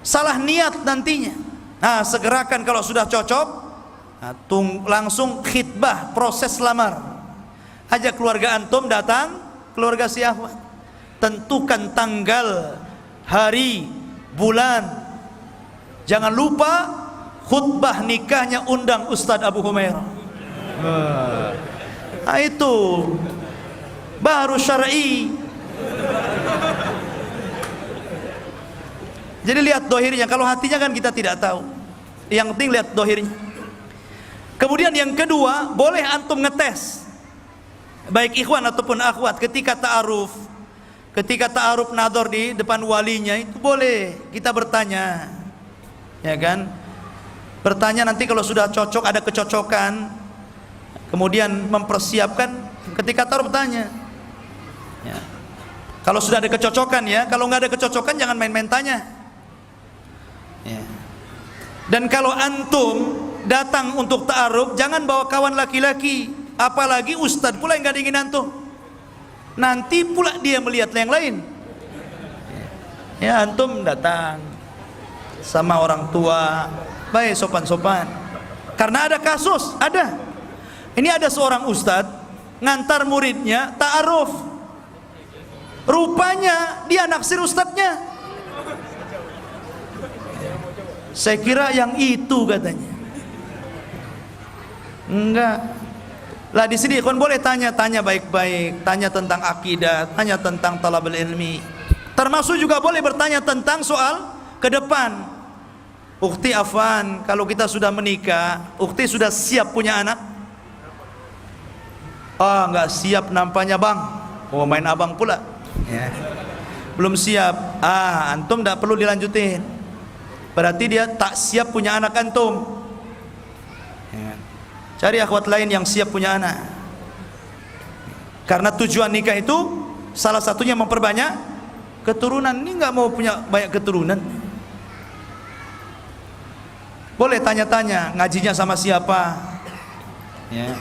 Speaker 2: salah niat nantinya. Nah, segerakan kalau sudah cocok. Nah, langsung khitbah, proses lamar. Ajak keluarga antum datang, keluarga si akhwat. Tentukan tanggal, hari, bulan. Jangan lupa khutbah nikahnya undang Ustadz Abu Humairah. Nah, itu baru syar'i. Jadi lihat dohirnya. Kalau hatinya kan kita tidak tahu. Yang penting lihat dohirnya. Kemudian yang kedua, boleh antum ngetes, baik ikhwan ataupun akhwat, ketika ta'aruf nador di depan walinya, itu boleh kita bertanya, ya kan? Bertanya, nanti kalau sudah cocok, ada kecocokan, kemudian mempersiapkan ketika ta'aruf bertanya. Ya. Kalau sudah ada kecocokan, ya. Kalau nggak ada kecocokan, jangan main-main tanya. Ya. Dan kalau antum datang untuk ta'aruf, jangan bawa kawan laki-laki, apalagi ustadz pula yang gak ingin antum. Nanti pula dia melihat yang lain. Ya, antum datang sama orang tua, baik sopan-sopan. Karena ada kasus, ada. Ini ada seorang ustadz ngantar muridnya ta'aruf. Rupanya dia naksir ustadznya. Saya kira yang itu katanya. Enggak. Lah di sini kan boleh tanya baik-baik, tanya tentang akidah, tanya tentang talabul ilmi. Termasuk juga boleh bertanya tentang soal ke depan. Ukhti afwan, kalau kita sudah menikah, ukhti sudah siap punya anak? Oh, enggak siap nampaknya, Bang. Oh, main abang pula. Ya. Belum siap. Ah, antum enggak perlu dilanjutin. Berarti dia tak siap punya anak antum. Ya. Cari akhwat lain yang siap punya anak. Karena tujuan nikah itu salah satunya memperbanyak keturunan. Ini nggak mau punya banyak keturunan. Boleh tanya-tanya, ngajinya sama siapa? Ya.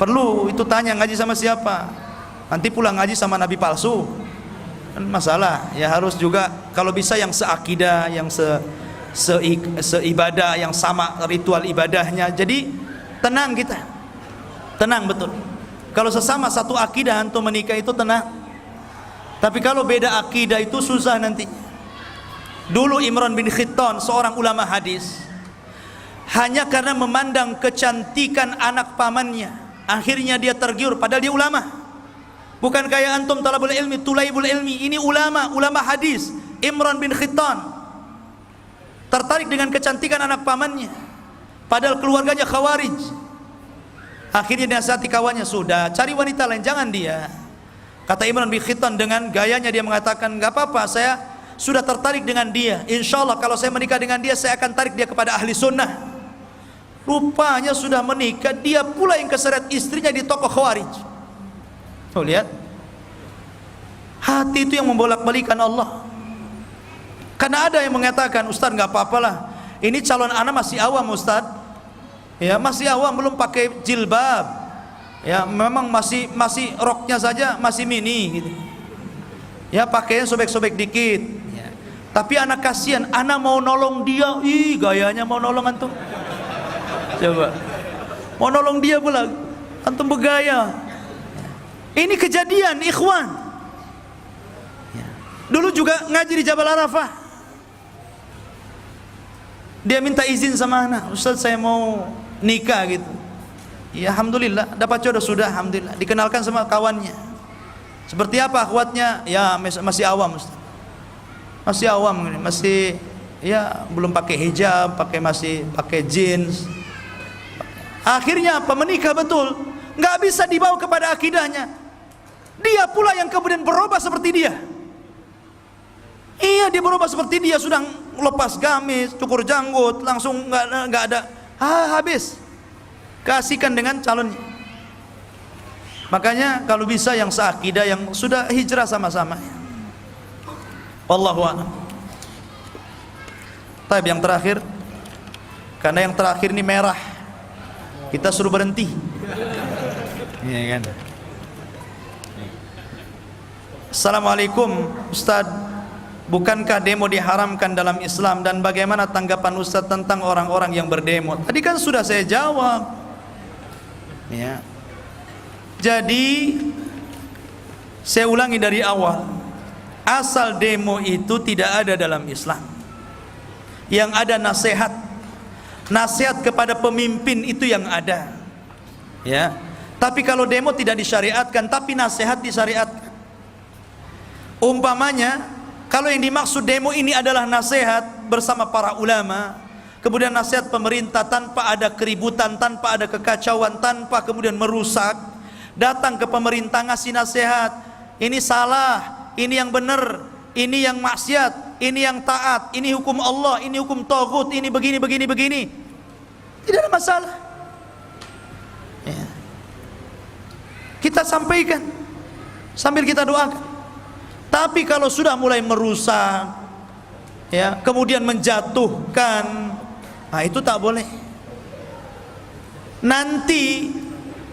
Speaker 2: Perlu itu tanya, ngaji sama siapa? Nanti pulang ngaji sama nabi palsu, kan masalah. Ya harus juga kalau bisa yang seakidah, yang seibadah, yang sama ritual ibadahnya. Jadi tenang kita, tenang betul. Kalau sesama satu akidah antum menikah itu tenang. Tapi kalau beda akidah itu susah nanti. Dulu Imran bin Khittan, seorang ulama hadis, hanya karena memandang kecantikan anak pamannya, akhirnya dia tergiur, padahal dia ulama. Bukan kayak antum talabul ilmi, tulaibul ilmi. Ini ulama hadis. Imran bin Khittan tertarik dengan kecantikan anak pamannya, padahal keluarganya khawarij. Akhirnya nasihati kawannya, sudah cari wanita lain, jangan dia. Kata Imran bin Khittan dengan gayanya, dia mengatakan, gak apa-apa, saya sudah tertarik dengan dia, insya Allah kalau saya menikah dengan dia, saya akan tarik dia kepada ahli sunnah. Rupanya sudah menikah, dia pula yang keseret istrinya di toko khawarij. Tuh lihat, hati itu yang membolak-balikan Allah. Karena ada yang mengatakan, Ustaz nggak apa-apalah, ini calon anak masih awam Ustaz, ya masih awam, belum pakai jilbab, ya memang masih roknya saja masih mini gitu, ya pakainya sobek-sobek dikit, ya. Tapi anak kasihan, anak mau nolong dia, ih gayanya mau nolong antum, coba mau nolong dia pula, antum bergaya. Ini kejadian ikhwan, ya. Dulu juga ngaji di Jabal Arafah. Dia minta izin sama anak, Ustaz saya mau nikah gitu. Ya alhamdulillah, dapat jodoh sudah, alhamdulillah. Dikenalkan sama kawannya. Seperti apa akhwatnya? Ya masih awam Ustaz. Masih awam, masih ya belum pakai hijab, masih pakai jeans. Akhirnya apa? Menikah betul. Nggak bisa dibawa kepada akidahnya. Dia pula yang kemudian berubah seperti dia. Iya, dia berubah seperti dia, sudah lepas gamis, cukur janggut, langsung nggak ada, habis. Kasihkan dengan calonnya. Makanya kalau bisa yang seakidah, yang sudah hijrah sama-sama. Wallahu a'lam. Tapi yang terakhir, karena yang terakhir ini merah, kita suruh berhenti. Iya kan? Assalamualaikum Ustaz, bukankah demo diharamkan dalam Islam, dan bagaimana tanggapan Ustaz tentang orang-orang yang berdemo? Tadi kan sudah saya jawab ya. Jadi saya ulangi dari awal, asal demo itu tidak ada dalam Islam. Yang ada nasihat, nasihat kepada pemimpin itu yang ada ya. Tapi kalau demo tidak disyariatkan, tapi nasihat disyariatkan. Umpamanya, kalau yang dimaksud demo ini adalah nasihat bersama para ulama, kemudian nasihat pemerintah tanpa ada keributan, tanpa ada kekacauan, tanpa kemudian merusak, datang ke pemerintah ngasih nasihat, ini salah, ini yang benar, ini yang maksiat, ini yang taat, ini hukum Allah, ini hukum taghut, ini begini, tidak ada masalah ya. Kita sampaikan sambil kita doakan. Tapi kalau sudah mulai merusak ya, kemudian menjatuhkan, nah itu tak boleh. Nanti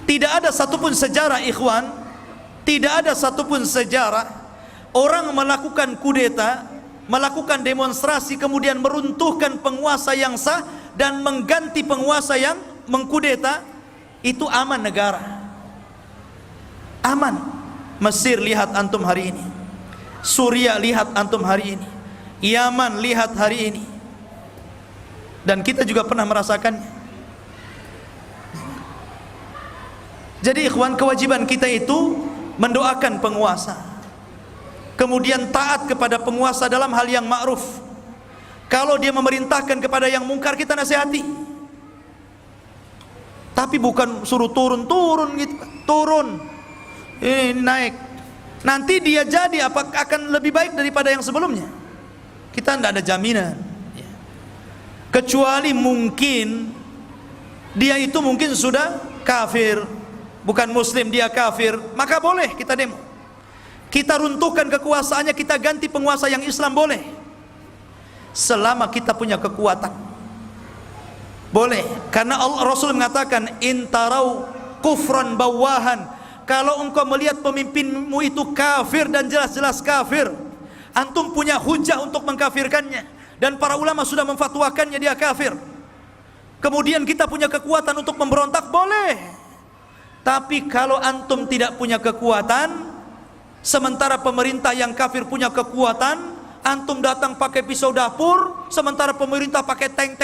Speaker 2: tidak ada satupun sejarah ikhwan, tidak ada satupun sejarah orang melakukan kudeta, melakukan demonstrasi, kemudian meruntuhkan penguasa yang sah dan mengganti penguasa yang mengkudeta, itu aman negara. Aman. Mesir lihat antum hari ini, Suriah lihat antum hari ini, Yaman lihat hari ini, dan kita juga pernah merasakannya. Jadi ikhwan, kewajiban kita itu mendoakan penguasa, kemudian taat kepada penguasa dalam hal yang ma'ruf. Kalau dia memerintahkan kepada yang mungkar, kita nasihati, tapi bukan suruh turun gitu, turun ini naik. Nanti dia jadi apa akan lebih baik daripada yang sebelumnya? Kita tidak ada jaminan ya. Kecuali mungkin dia itu mungkin sudah kafir, bukan muslim, dia kafir, maka boleh kita demo, kita runtuhkan kekuasaannya, kita ganti penguasa yang Islam, boleh. Selama kita punya kekuatan boleh, karena Allah, Rasul mengatakan intarau kufran bawahan, kalau engkau melihat pemimpinmu itu kafir dan jelas-jelas kafir, antum punya hujah untuk mengkafirkannya, dan para ulama sudah memfatwakannya dia kafir, kemudian kita punya kekuatan untuk memberontak, boleh. Tapi kalau antum tidak punya kekuatan, sementara pemerintah yang kafir punya kekuatan, antum datang pakai pisau dapur, sementara pemerintah pakai tank,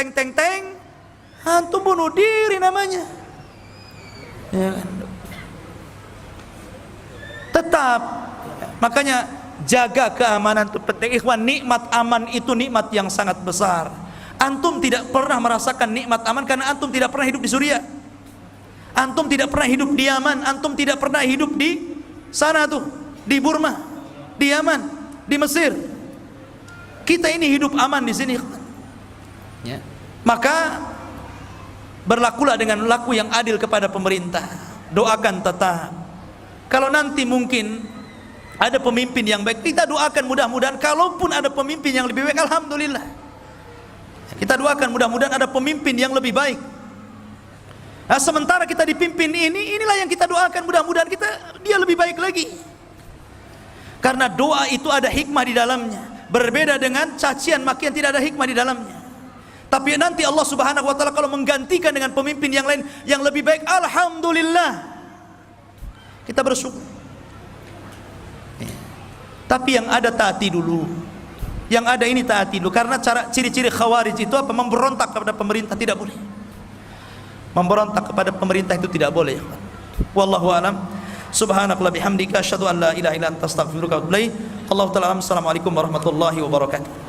Speaker 2: antum bunuh diri namanya ya. Tetap, makanya jaga keamanan itu penting ikhwan. Nikmat aman itu nikmat yang sangat besar. Antum tidak pernah merasakan nikmat aman karena antum tidak pernah hidup di Suriah, antum tidak pernah hidup di Yaman, antum tidak pernah hidup di sana tuh, di Burma, di Yaman, di Mesir. Kita ini hidup aman di sini ya. Maka berlakulah dengan laku yang adil kepada pemerintah, doakan tetap. Kalau nanti mungkin ada pemimpin yang baik, kita doakan mudah-mudahan. Kalaupun ada pemimpin yang lebih baik, alhamdulillah, kita doakan mudah-mudahan ada pemimpin yang lebih baik. Nah, sementara kita dipimpin inilah yang kita doakan, mudah-mudahan dia lebih baik lagi. Karena doa itu ada hikmah di dalamnya, berbeda dengan cacian makian, tidak ada hikmah di dalamnya. Tapi nanti Allah Subhanahu wa taala kalau menggantikan dengan pemimpin yang lain yang lebih baik, alhamdulillah, kita bersyukur ya. Tapi yang ada taati dulu, yang ada ini taati dulu. Karena ciri-ciri khawarij itu apa? Memberontak kepada pemerintah, tidak boleh. Memberontak kepada pemerintah itu tidak boleh. Wallahu a'lam. Subhanakallah bihamdika asyhadu an la ilaha illa anta astaghfiruka wa atubu ilaik. Allahu ta'ala. Assalamualaikum warahmatullahi wabarakatuh.